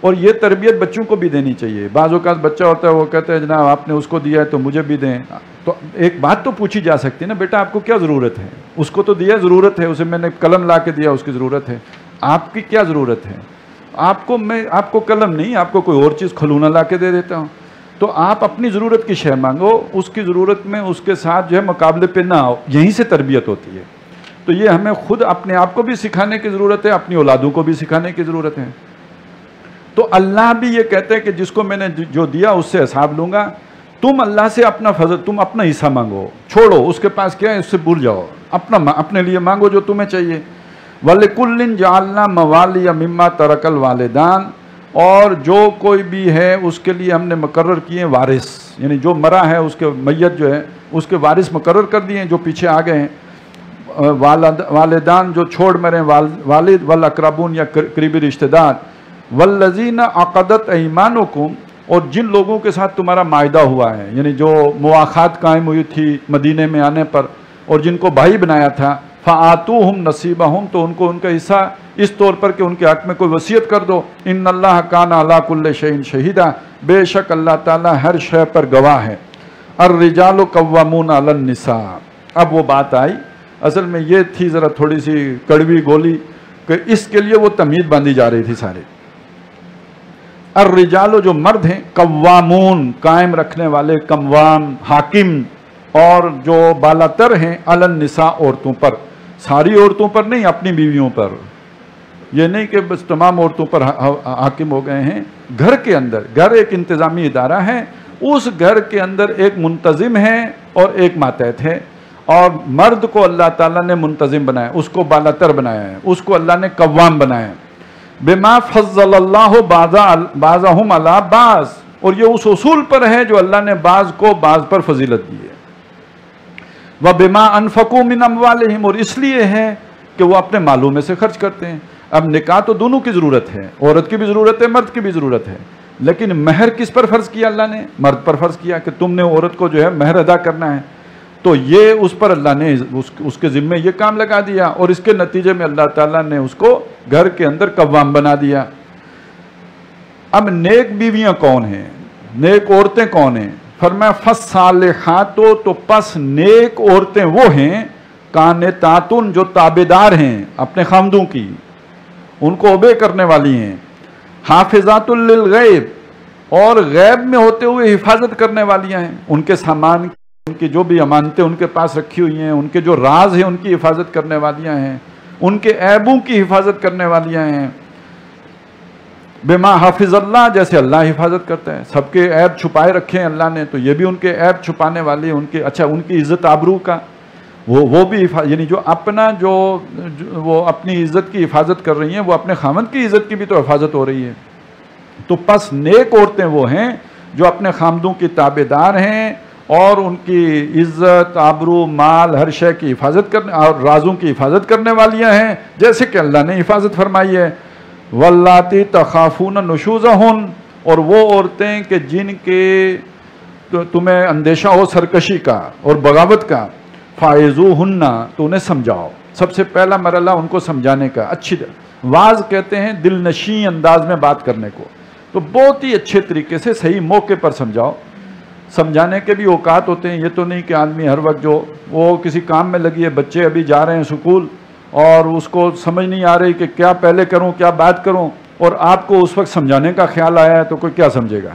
Speaker 1: اور یہ تربیت بچوں کو بھی دینی چاہیے. بعض اوقات بچہ ہوتا ہے وہ کہتا ہے جناب آپ نے اس کو دیا ہے تو مجھے بھی دیں. تو ایک بات تو پوچھی جا سکتی ہے نا، بیٹا آپ کو کیا ضرورت ہے؟ اس کو تو دیا ضرورت ہے، اسے میں نے قلم لا کے دیا اس کی ضرورت ہے. آپ کی کیا ضرورت ہے؟ آپ کو قلم نہیں، آپ کو کوئی اور چیز کھلونا لا کے دے دیتا ہوں. تو آپ اپنی ضرورت کی شے مانگو، اس کی ضرورت میں اس کے ساتھ جو ہے مقابلے پہ نہ آؤ. یہیں سے تربیت ہوتی ہے. تو یہ ہمیں خود اپنے آپ کو بھی سکھانے کی ضرورت ہے، اپنی اولادوں کو بھی سکھانے کی ضرورت ہے. تو اللہ بھی یہ کہتے ہیں کہ جس کو میں نے جو دیا اس سے حساب لوں گا. تم اللہ سے اپنا فضل، تم اپنا حصہ مانگو، چھوڑو اس کے پاس کیا ہے اس سے بھول جاؤ، اپنے لیے مانگو جو تمہیں چاہیے. وَلِكُلٍّ جَعَلْنَا مَوَالِيَ مِمَّا تَرَكَ الْوَالِدَانِ، اور جو کوئی بھی ہے اس کے لیے ہم نے مقرر کیے ہیں وارث، یعنی جو مرا ہے اس کے میت جو ہے اس کے وارث مقرر کر دیے ہیں جو پیچھے آ گئے ہیں. والدان جو چھوڑ مرے، والد والاقربون یا قریبی رشتہ دار. والذین عقدت ایمانکم، اور جن لوگوں کے ساتھ تمہارا معاہدہ ہوا ہے، یعنی جو مواخات قائم ہوئی تھی مدینے میں آنے پر، اور جن کو بھائی بنایا تھا. فآتوہم نصیبہم، تو ان کو ان کا حصہ اس طور پر کہ ان کے حق میں کوئی وصیت کر دو. ان اللہ کان علی کل شیء شہیدا، بے شک اللہ تعالیٰ ہر شے پر گواہ ہے. الرجال قوامون علی النساء. اب وہ بات آئی، اصل میں یہ تھی ذرا تھوڑی سی کڑوی گولی کہ اس کے لیے وہ تمہید باندھی جا رہی تھی سارے. الرجال جو مرد ہیں، قوامون قائم رکھنے والے، قوام حاکم، اور جو بالا تر ہیں، علی النساء عورتوں پر. ساری عورتوں پر نہیں، اپنی بیویوں پر. یہ نہیں کہ بس تمام عورتوں پر حاکم ہو گئے ہیں. گھر کے اندر، گھر ایک انتظامی ادارہ ہے، اس گھر کے اندر ایک منتظم ہے اور ایک ماتحت ہے. اور مرد کو اللہ تعالیٰ نے منتظم بنایا، اس کو بالاتر بنایا ہے، اس کو اللہ نے قوام بنایا ہے۔ بما فضل اللہ بعضهم علی بعض، اور یہ اس اصول پر ہے جو اللہ نے بعض کو بعض پر فضیلت دی ہے۔ وَبِمَا أَنفَقُوا مِنْ أَمْوَالِهِمْ، اور اس لیے ہے کہ وہ اپنے مالوں میں سے خرچ کرتے ہیں۔ اب نکاح تو دونوں کی ضرورت ہے، عورت کی بھی ضرورت ہے، مرد کی بھی ضرورت ہے، لیکن مہر کس پر فرض کیا اللہ نے؟ مرد پر فرض کیا کہ تم نے عورت کو جو ہے مہر ادا کرنا ہے، تو یہ اس پر اللہ نے اس کے ذمے یہ کام لگا دیا، اور اس کے نتیجے میں اللہ تعالیٰ نے اس کو گھر کے اندر قوام بنا دیا۔ اب نیک بیویاں کون ہیں، نیک عورتیں کون ہیں؟ فرمایا فالصالحات، تو پس نیک عورتیں وہ ہیں قانتاتن، جو تابعدار ہیں اپنے خامدوں کی، ان کو اوبے کرنے والی ہیں، حافظات للغیب، اور غیب میں ہوتے ہوئے حفاظت کرنے والیاں ہیں، ان کے سامان، ان کی جو بھی امانتیں ان کے پاس رکھی ہوئی ہیں، ان کے جو راز ہیں ان کی حفاظت کرنے والیاں ہیں، ان کے عیبوں کی حفاظت کرنے والیاں ہیں۔ بما حافظ اللہ، جیسے اللہ حفاظت کرتا ہے، سب کے عیب چھپائے رکھے ہیں اللہ نے، تو یہ بھی ان کے عیب چھپانے والی، ان کے ان کی عزت آبرو کا وہ بھی یعنی جو اپنا جو وہ اپنی عزت کی حفاظت کر رہی ہیں، وہ اپنے خامند کی عزت کی بھی تو حفاظت ہو رہی ہے۔ تو پس نیک عورتیں وہ ہیں جو اپنے خامدوں کی تابعدار ہیں اور ان کی عزت، آبرو، مال، ہر شے کی حفاظت کرنے اور رازوں کی حفاظت کرنے والیاں ہیں، جیسے کہ اللہ نے حفاظت فرمائی ہے۔ واللاتی تخافون نشوزہن، اور وہ عورتیں کہ جن کے تمہیں اندیشہ ہو سرکشی کا اور بغاوت کا، فائزوہن، تو انہیں سمجھاؤ۔ سب سے پہلا مرحلہ ان کو سمجھانے کا، اچھی واز کہتے ہیں دل نشیں انداز میں بات کرنے کو، تو بہت ہی اچھے طریقے سے صحیح موقع پر سمجھاؤ۔ سمجھانے کے بھی اوقات ہوتے ہیں، یہ تو نہیں کہ آدمی ہر وقت جو وہ کسی کام میں لگی ہے، بچے ابھی جا رہے ہیں سکول اور اس کو سمجھ نہیں آ رہی کہ کیا پہلے کروں کیا بات کروں، اور آپ کو اس وقت سمجھانے کا خیال آیا ہے، تو کوئی کیا سمجھے گا؟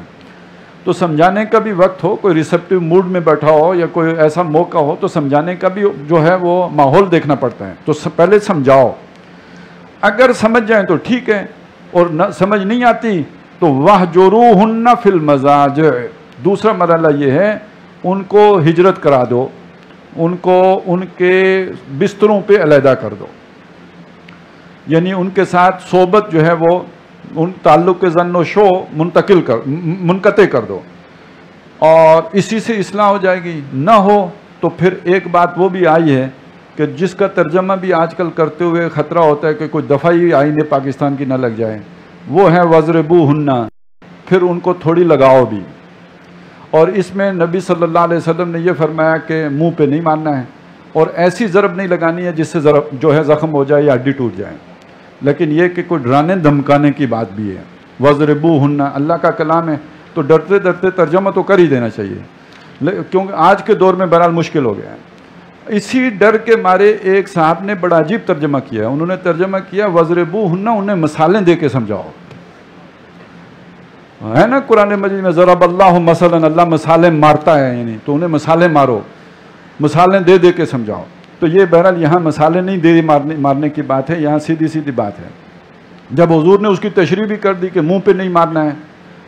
Speaker 1: تو سمجھانے کا بھی وقت ہو، کوئی ریسیپٹیو موڈ میں بیٹھا ہو یا کوئی ایسا موقع ہو، تو سمجھانے کا بھی جو ہے وہ ماحول دیکھنا پڑتا ہے، تو پہلے سمجھاؤ۔ اگر سمجھ جائیں تو ٹھیک ہے، اور نہ سمجھ نہیں آتی تو وَاهْجُرُوهُنَّ فِي الْمَضَاجِعِ، دوسرا مرحلہ یہ ہے ان کو ہجرت کرا دو، ان کو ان کے بستروں پہ علیحدہ کر دو، یعنی ان کے ساتھ صحبت جو ہے وہ ان تعلق کے زن و شو منقطع کر دو، اور اسی سے اصلاح ہو جائے گی۔ نہ ہو تو پھر ایک بات وہ بھی آئی ہے کہ جس کا ترجمہ بھی آج کل کرتے ہوئے خطرہ ہوتا ہے کہ کوئی دفعی آئین پاکستان کی نہ لگ جائے، وہ ہے وَضْرِبُوهُنَّ، پھر ان کو تھوڑی لگاؤ بھی۔ اور اس میں نبی صلی اللہ علیہ وسلم نے یہ فرمایا کہ منہ پہ نہیں مارنا ہے، اور ایسی ضرب نہیں لگانی ہے جس سے ضرب جو ہے زخم ہو جائے یا ہڈی ٹوٹ جائے، لیکن یہ کہ کوئی ڈرانے دھمکانے کی بات بھی ہے۔ وَضْرِبُوهُنَّ اللہ کا کلام ہے، تو ڈرتے ڈرتے ترجمہ تو کر ہی دینا چاہیے، کیونکہ آج کے دور میں بہرحال مشکل ہو گیا ہے۔ اسی ڈر کے مارے ایک صاحب نے بڑا عجیب ترجمہ کیا، انہوں نے ترجمہ کیا وَضْرِبُوهُنَّ، انہیں مثالیں دے کے سمجھاؤ۔ ہے نا قرآن مجید میں ضرب اللہ مثلا، اللہ مثالیں مارتا ہے، یعنی تو انہیں مثالیں مارو، مثالیں دے دے کے سمجھاؤ۔ تو یہ بہرحال یہاں مثالیں نہیں دے مارنے کی بات ہے، یہاں سیدھی سیدھی بات ہے۔ جب حضور نے اس کی تشریح بھی کر دی کہ منہ پہ نہیں مارنا ہے،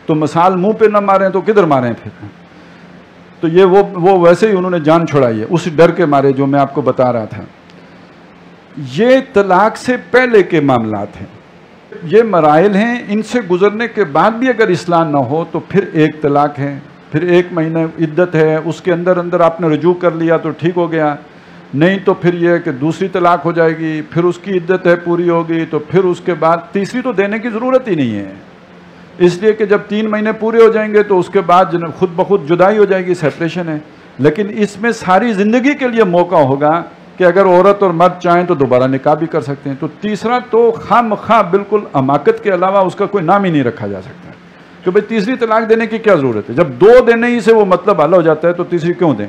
Speaker 1: تو مثال منہ پہ نہ ماریں تو کدھر ماریں پھر؟ تو یہ وہ ویسے ہی انہوں نے جان چھڑائی ہے اس ڈر کے مارے جو میں آپ کو بتا رہا تھا۔ یہ طلاق سے پہلے کے معاملات ہیں، یہ مراحل ہیں، ان سے گزرنے کے بعد بھی اگر اصلاح نہ ہو تو پھر ایک طلاق ہے، پھر 1 مہینہ عدت ہے، اس کے اندر آپ نے رجوع کر لیا تو ٹھیک ہو گیا، نہیں تو پھر یہ کہ دوسری طلاق ہو جائے گی، پھر اس کی عدت ہے پوری ہوگی، تو پھر اس کے بعد تیسری تو دینے کی ضرورت ہی نہیں ہے، اس لیے کہ جب 3 مہینے پورے ہو جائیں گے تو اس کے بعد خود بخود جدائی ہو جائے گی، سیپریشن ہے۔ لیکن اس میں ساری زندگی کے لیے موقع ہوگا کہ اگر عورت اور مرد چاہیں تو دوبارہ نکاح بھی کر سکتے ہیں۔ تو تیسرا تو خواہ بالکل حماقت کے علاوہ اس کا کوئی نام ہی نہیں رکھا جا سکتا کہ بھئی تیسری طلاق دینے کی کیا ضرورت ہے، جب 2 دینے ہی سے وہ مطلب حل ہو جاتا ہے تو تیسری کیوں دیں؟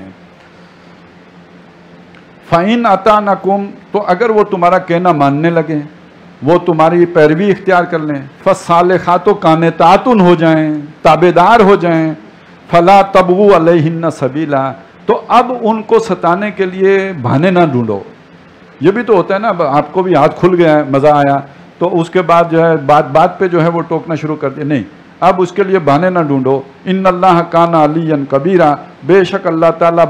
Speaker 1: فَإِنْ أَطَعْنَكُمْ، تو اگر وہ تمہارا کہنا ماننے لگیں، وہ تمہاری پیروی اختیار کر لیں، فَالصَّالِحَاتُ قَانِتَاتٌ ہو جائیں، تابعدار ہو جائیں، فَلَا تَبْغُوا عَلَيْهِنَّ سَبِيلًا، تو اب ان کو ستانے کے لیے بہانے نہ ڈھونڈو۔ یہ بھی تو ہوتا ہے نا، آپ کو بھی ہاتھ کھل گیا ہے، مزہ آیا، تو اس کے بعد جو ہے بات پہ جو ہے وہ ٹوکنا شروع کر دیا، نہیں، اب اس کے لیے بہانے نہ ڈھونڈو. ان اللہ کان علیًا کبیرا، بے شک اللہ تعالیٰ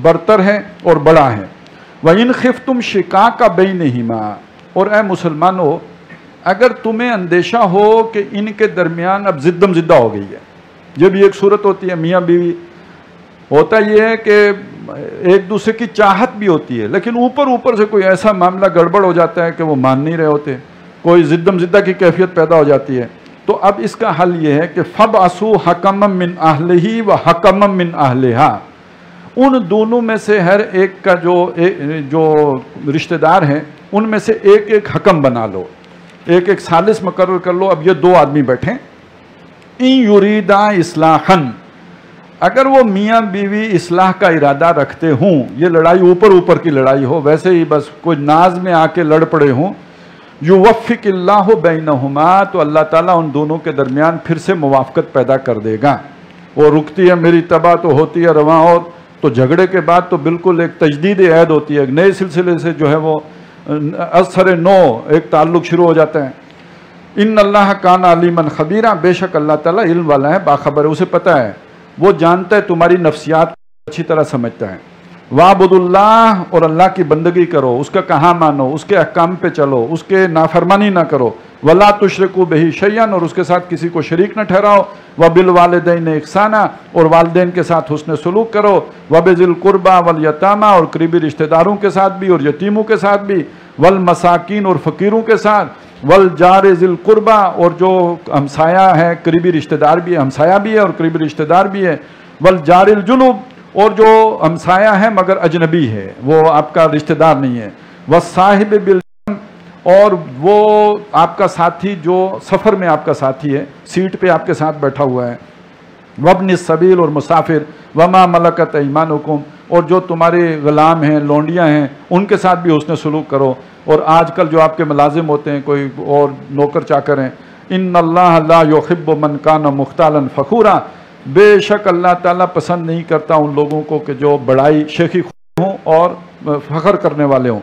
Speaker 1: برتر ہے اور بڑا ہے. وَإِنْ خِفْتُمْ شِقَاقَ بَيْنِهِمَا، اور اے مسلمانوں اگر تمہیں اندیشہ ہو کہ ان کے درمیان اب زدم زدہ ہو گئی ہے. یہ بھی ایک صورت ہوتی ہے میاں بیوی. ہوتا یہ ہے کہ ایک دوسرے کی چاہت بھی ہوتی ہے، لیکن اوپر سے کوئی ایسا معاملہ گڑبڑ ہو جاتا ہے کہ وہ مان نہیں رہے ہوتے، کوئی زدم زدہ کی کیفیت پیدا ہو جاتی ہے. تو اب اس کا حل یہ ہے کہ فَبْعَثُوا حَكَمًا مِّنْ أَهْلِهِ وَحَكَمًا مِّنْ أَهْلِهَا، ان دونوں میں سے ہر ایک کا جو رشتہ دار ہیں ان میں سے ایک ایک حکم بنا لو، ایک ایک ثالث مقرر کر لو. اب یہ دو آدمی بیٹھیں. اِن يُرِيدَا إِصْلَاحًا، اگر وہ میاں بیوی اصلاح کا ارادہ رکھتے ہوں، یہ لڑائی اوپر کی لڑائی ہو، ویسے ہی بس کوئی ناز میں آ کے لڑ پڑے ہوں، یوفق اللہ بینہما، تو اللہ تعالیٰ ان دونوں کے درمیان پھر سے موافقت پیدا کر دے گا. وہ رکتی ہے میری تباہ تو ہوتی ہے رواں، اور تو جھگڑے کے بعد تو بالکل ایک تجدید عہد ہوتی ہے، ایک نئے سلسلے سے جو ہے وہ اثر نو ایک تعلق شروع ہو جاتا ہے. ان اللہ کان علیما خبیرا، بے شک اللہ تعالیٰ علم والا ہے، باخبر ہے، اسے پتہ ہے، وہ جانتا ہے تمہاری نفسیات کو اچھی طرح سمجھتا ہے. وَعْبُدُ اللَّهَ، اور اللہ کی بندگی کرو، اس کا کہاں مانو، اس کے احکام پہ چلو، اس کے نافرمانی نہ کرو. وَلَا تُشْرِكُوا بِهِ شَيْئًا، اور اس کے ساتھ کسی کو شریک نہ ٹھہراؤ. وَبِالْوَالِدَيْنِ إِحْسَانًا، اور والدین کے ساتھ حسن سلوک کرو. وَبِذِي الْقُرْبَى وَالْيَتَامَى، اور قریبی رشتہ داروں کے ساتھ بھی اور یتیموں کے ساتھ بھی. وَالْمَسَاكِينِ، اور فقیروں کے ساتھ. وَالْجَارِ ذِي الْقُرْبَى، اور جو ہمسایہ ہے، قریبی رشتہ دار بھی ہے، ہمسایہ بھی ہے اور قریبی رشتہ دار بھی ہے. وَالْجَارِ الْجُنُوب، اور جو ہمسایہ ہے مگر اجنبی ہے، وہ آپ کا رشتہ دار نہیں ہے. وَالصَّاحِبِ بِالْجَنْبِ، اور وہ آپ کا ساتھی جو سفر میں آپ کا ساتھی ہے، سیٹ پہ آپ کے ساتھ بیٹھا ہوا ہے. وَابْنِ السَّبِيلِ، اور مسافر. وَمَا مَلَكَتْ أَيْمَانُكُمْ، اور جو تمہارے غلام ہیں، لونڈیاں ہیں، ان کے ساتھ بھی حسن سلوک کرو. اور آج کل جو آپ کے ملازم ہوتے ہیں، کوئی اور نوکر چاکر ہیں، ان اللہ لا يحب من کان مختالا فخورا، بے شک اللہ تعالیٰ پسند نہیں کرتا ان لوگوں کو کہ جو بڑائی شیخی ہوں اور فخر کرنے والے ہوں.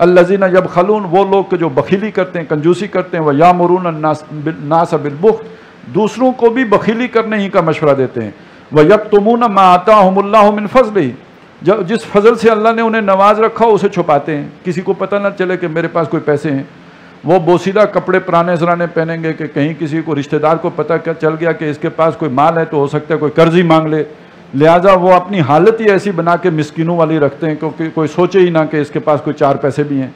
Speaker 1: الذین یبخلون، وہ لوگ کہ جو بخیلی کرتے ہیں، کنجوسی کرتے ہیں. ویامرون الناس بالبخل، دوسروں کو بھی بخیلی کرنے ہی کا مشورہ دیتے ہیں. ویکتمون ما آتاہم اللہ من فضلہ، جس فضل سے اللہ نے انہیں نواز رکھا اسے چھپاتے ہیں، کسی کو پتہ نہ چلے کہ میرے پاس کوئی پیسے ہیں. وہ بوسیدہ کپڑے پرانے زرانے پہنیں گے کہ کہیں کسی کو رشتہ دار کو پتہ چل گیا کہ اس کے پاس کوئی مال ہے تو ہو سکتا ہے کوئی قرض ہی مانگ لے. لہٰذا وہ اپنی حالت ہی ایسی بنا کے مسکینوں والی رکھتے ہیں کیونکہ کوئی سوچے ہی نہ کہ اس کے پاس کوئی چار پیسے بھی ہیں.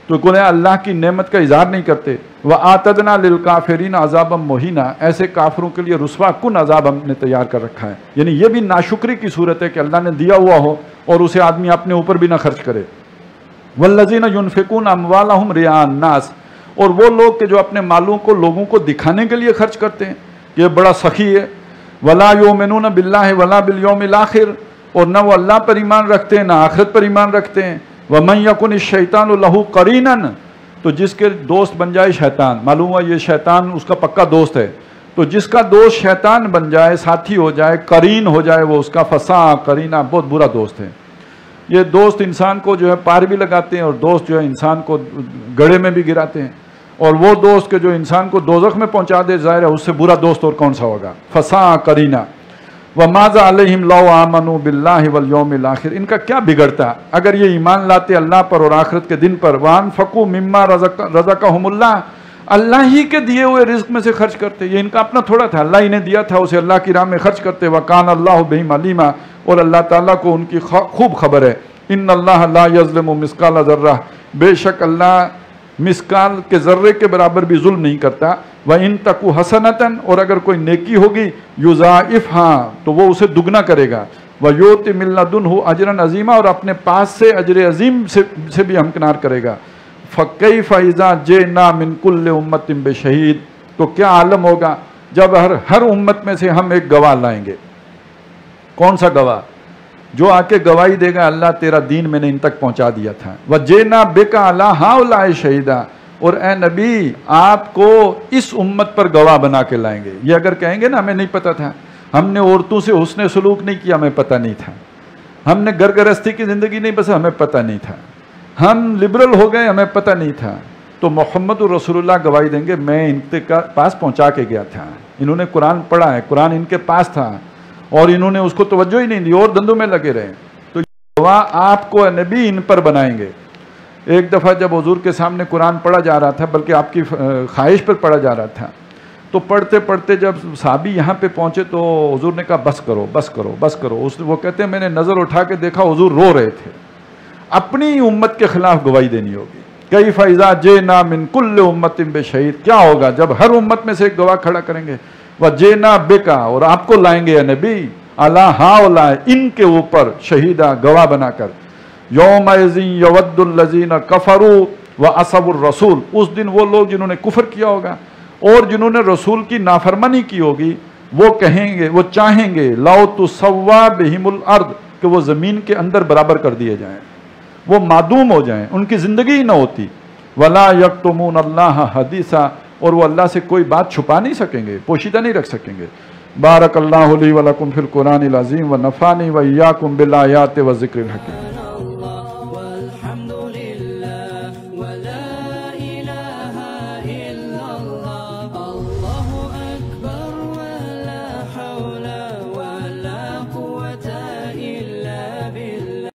Speaker 1: تو کوئی اللہ کی نعمت کا اظہار نہیں کرتے. وَآتَدْنَا لِلْكَافِرِينَ عَذَابًا مُهِينًا، ایسے کافروں کے لیے رسوا کن عذاب ہم نے تیار کر رکھا ہے. یعنی یہ بھی ناشکری کی صورت ہے کہ اللہ نے دیا ہوا ہو اور اسے آدمی اپنے اوپر بھی نہ خرچ کرے. وَالَّذِينَ يُنْفِقُونَ أَمْوَالَهُمْ رِئَاءَ النَّاسِ، اور وہ لوگ کہ جو اپنے مالوں کو لوگوں کو دکھانے کے لیے خرچ کرتے ہیں، یہ بڑا سخی ہے. وَلَا يُؤْمِنُونَ بِاللَّهِ وَلَا بِالْيَوْمِ الْآخِرِ، اور نہ وہ اللہ پر ایمان رکھتے ہیں نہ آخرت پر ایمان رکھتے ہیں. وَمَنْ يَكُنِ الشَّيْطَانُ لَهُ قَرِينًا، تو جس کے دوست بن جائے شیطان، معلوم ہوا یہ شیطان اس کا پکا دوست ہے، تو جس کا دوست شیطان بن جائے، ساتھی ہو جائے، قرین ہو جائے، وہ اس کا فساء قرینا، بہت برا دوست ہے. یہ دوست انسان کو جو ہے پار بھی لگاتے ہیں اور دوست جو ہے انسان کو گڑھے میں بھی گراتے ہیں. اور وہ دوست کہ جو انسان کو دوزخ میں پہنچا دے، ظاہر ہے اس سے برا دوست اور کون سا ہوگا. فساء قرینا. وَمَاذَا عَلَيْهِمْ لَوْ آمَنُوا بِاللَّهِ وَالْيَوْمِ الْآخِرِ، ان کا کیا بگڑتا اگر یہ ایمان لاتے اللہ پر اور آخرت کے دن پر. وَأَنفَقُوا مِمَّا رَزَقَهُمُ اللَّهُ، اللہ ہی کے دیے ہوئے رزق میں سے خرچ کرتے. یہ ان کا اپنا تھوڑا تھا، اللہ ہی نے دیا تھا، اسے اللہ کی راہ میں خرچ کرتے. وَكَانَ اللَّهُ بِهِمْ عَلِيمًا، اور اللہ تعالیٰ کو ان کی خوب خبر ہے. إِنَّ اللَّهَ لَا يَظْلِمُ مِثْقَالَ ذَرَّةٍ، بے شک اللہ مسکال کے ذرے کے برابر بھی ظلم نہیں کرتا. وَإِن تَكُ حَسَنَةً، اور اگر کوئی نیکی ہوگی، يُضَاعِفْهَا، تو وہ اسے دگنا کرے گا. وَيُؤْتِ مِن لَّدُنْهُ أَجْرًا عَظِيمًا، اور اپنے پاس سے اجر عظیم سے بھی ہمکنار کرے گا. فَكَيْفَ إِذَا جِئْنَا مِن كُلِّ أُمَّةٍ بِشَهِيدٍ، تو کیا عالم ہوگا جب ہر امت میں سے ہم ایک گواہ لائیں گے. کون سا گواہ؟ جو آ کے گواہی دے گا اللہ تیرا دین میں نے ان تک پہنچا دیا تھا. وَجِئْنَا بِكَ عَلَىٰ هَٰؤُلَاءِ شَهِيدًا، اور اے نبی آپ کو اس امت پر گواہ بنا کے لائیں گے. یہ اگر کہیں گے نا ہمیں نہیں پتا تھا، ہم نے عورتوں سے حسن سلوک نہیں کیا، ہمیں پتہ نہیں تھا، ہم نے گھر گرہستی کی زندگی نہیں بس ہمیں پتہ نہیں تھا، ہم لبرل ہو گئے ہمیں پتہ نہیں تھا، تو محمد رسول اللہ گواہی دیں گے میں ان کے پاس پہنچا کے گیا تھا. انہوں نے قرآن پڑھا ہے، قرآن ان کے پاس تھا اور انہوں نے اس کو توجہ ہی نہیں دی اور دندوں میں لگے رہے. تو گواہ آپ کو نبی ان پر بنائیں گے. ایک دفعہ جب حضور کے سامنے قرآن پڑھا جا رہا تھا، بلکہ آپ کی خواہش پر پڑھا جا رہا تھا، تو پڑھتے پڑھتے جب صحابی یہاں پہ پہنچے تو حضور نے کہا بس کرو بس کرو بس کرو. وہ کہتے ہیں میں نے نظر اٹھا کے دیکھا حضور رو رہے تھے. اپنی امت کے خلاف گواہی دینی ہوگی. کیف اذا جئنا من کل امت بشہید، کیا ہوگا جب ہر امت میں سے ایک گواہ کھڑا کریں گے. وجئنا بکا، اور آپ کو لائیں گے اے نبی، علی ہؤلاء، ان کے اوپر، شہیدا، گواہ بنا کر. یومئذ یود الذین کفروا وعصوا الرسول، اس دن وہ لوگ جنہوں نے کفر کیا ہوگا اور جنہوں نے رسول کی نافرمانی کی ہوگی، وہ کہیں گے، وہ چاہیں گے لو تسوا بہم الارض، کہ وہ زمین کے اندر برابر کر دیے جائیں، وہ معدوم ہو جائیں، ان کی زندگی ہی نہ ہوتی. ولا یکتمون اللہ حدیثا، اور وہ اللہ سے کوئی بات چھپا نہیں سکیں گے، پوشیدہ نہیں رکھ سکیں گے. بارک اللہ لی ولکم فی القرآن العظیم ونفعنی وایاکم بالآیات والذکر الحکیم.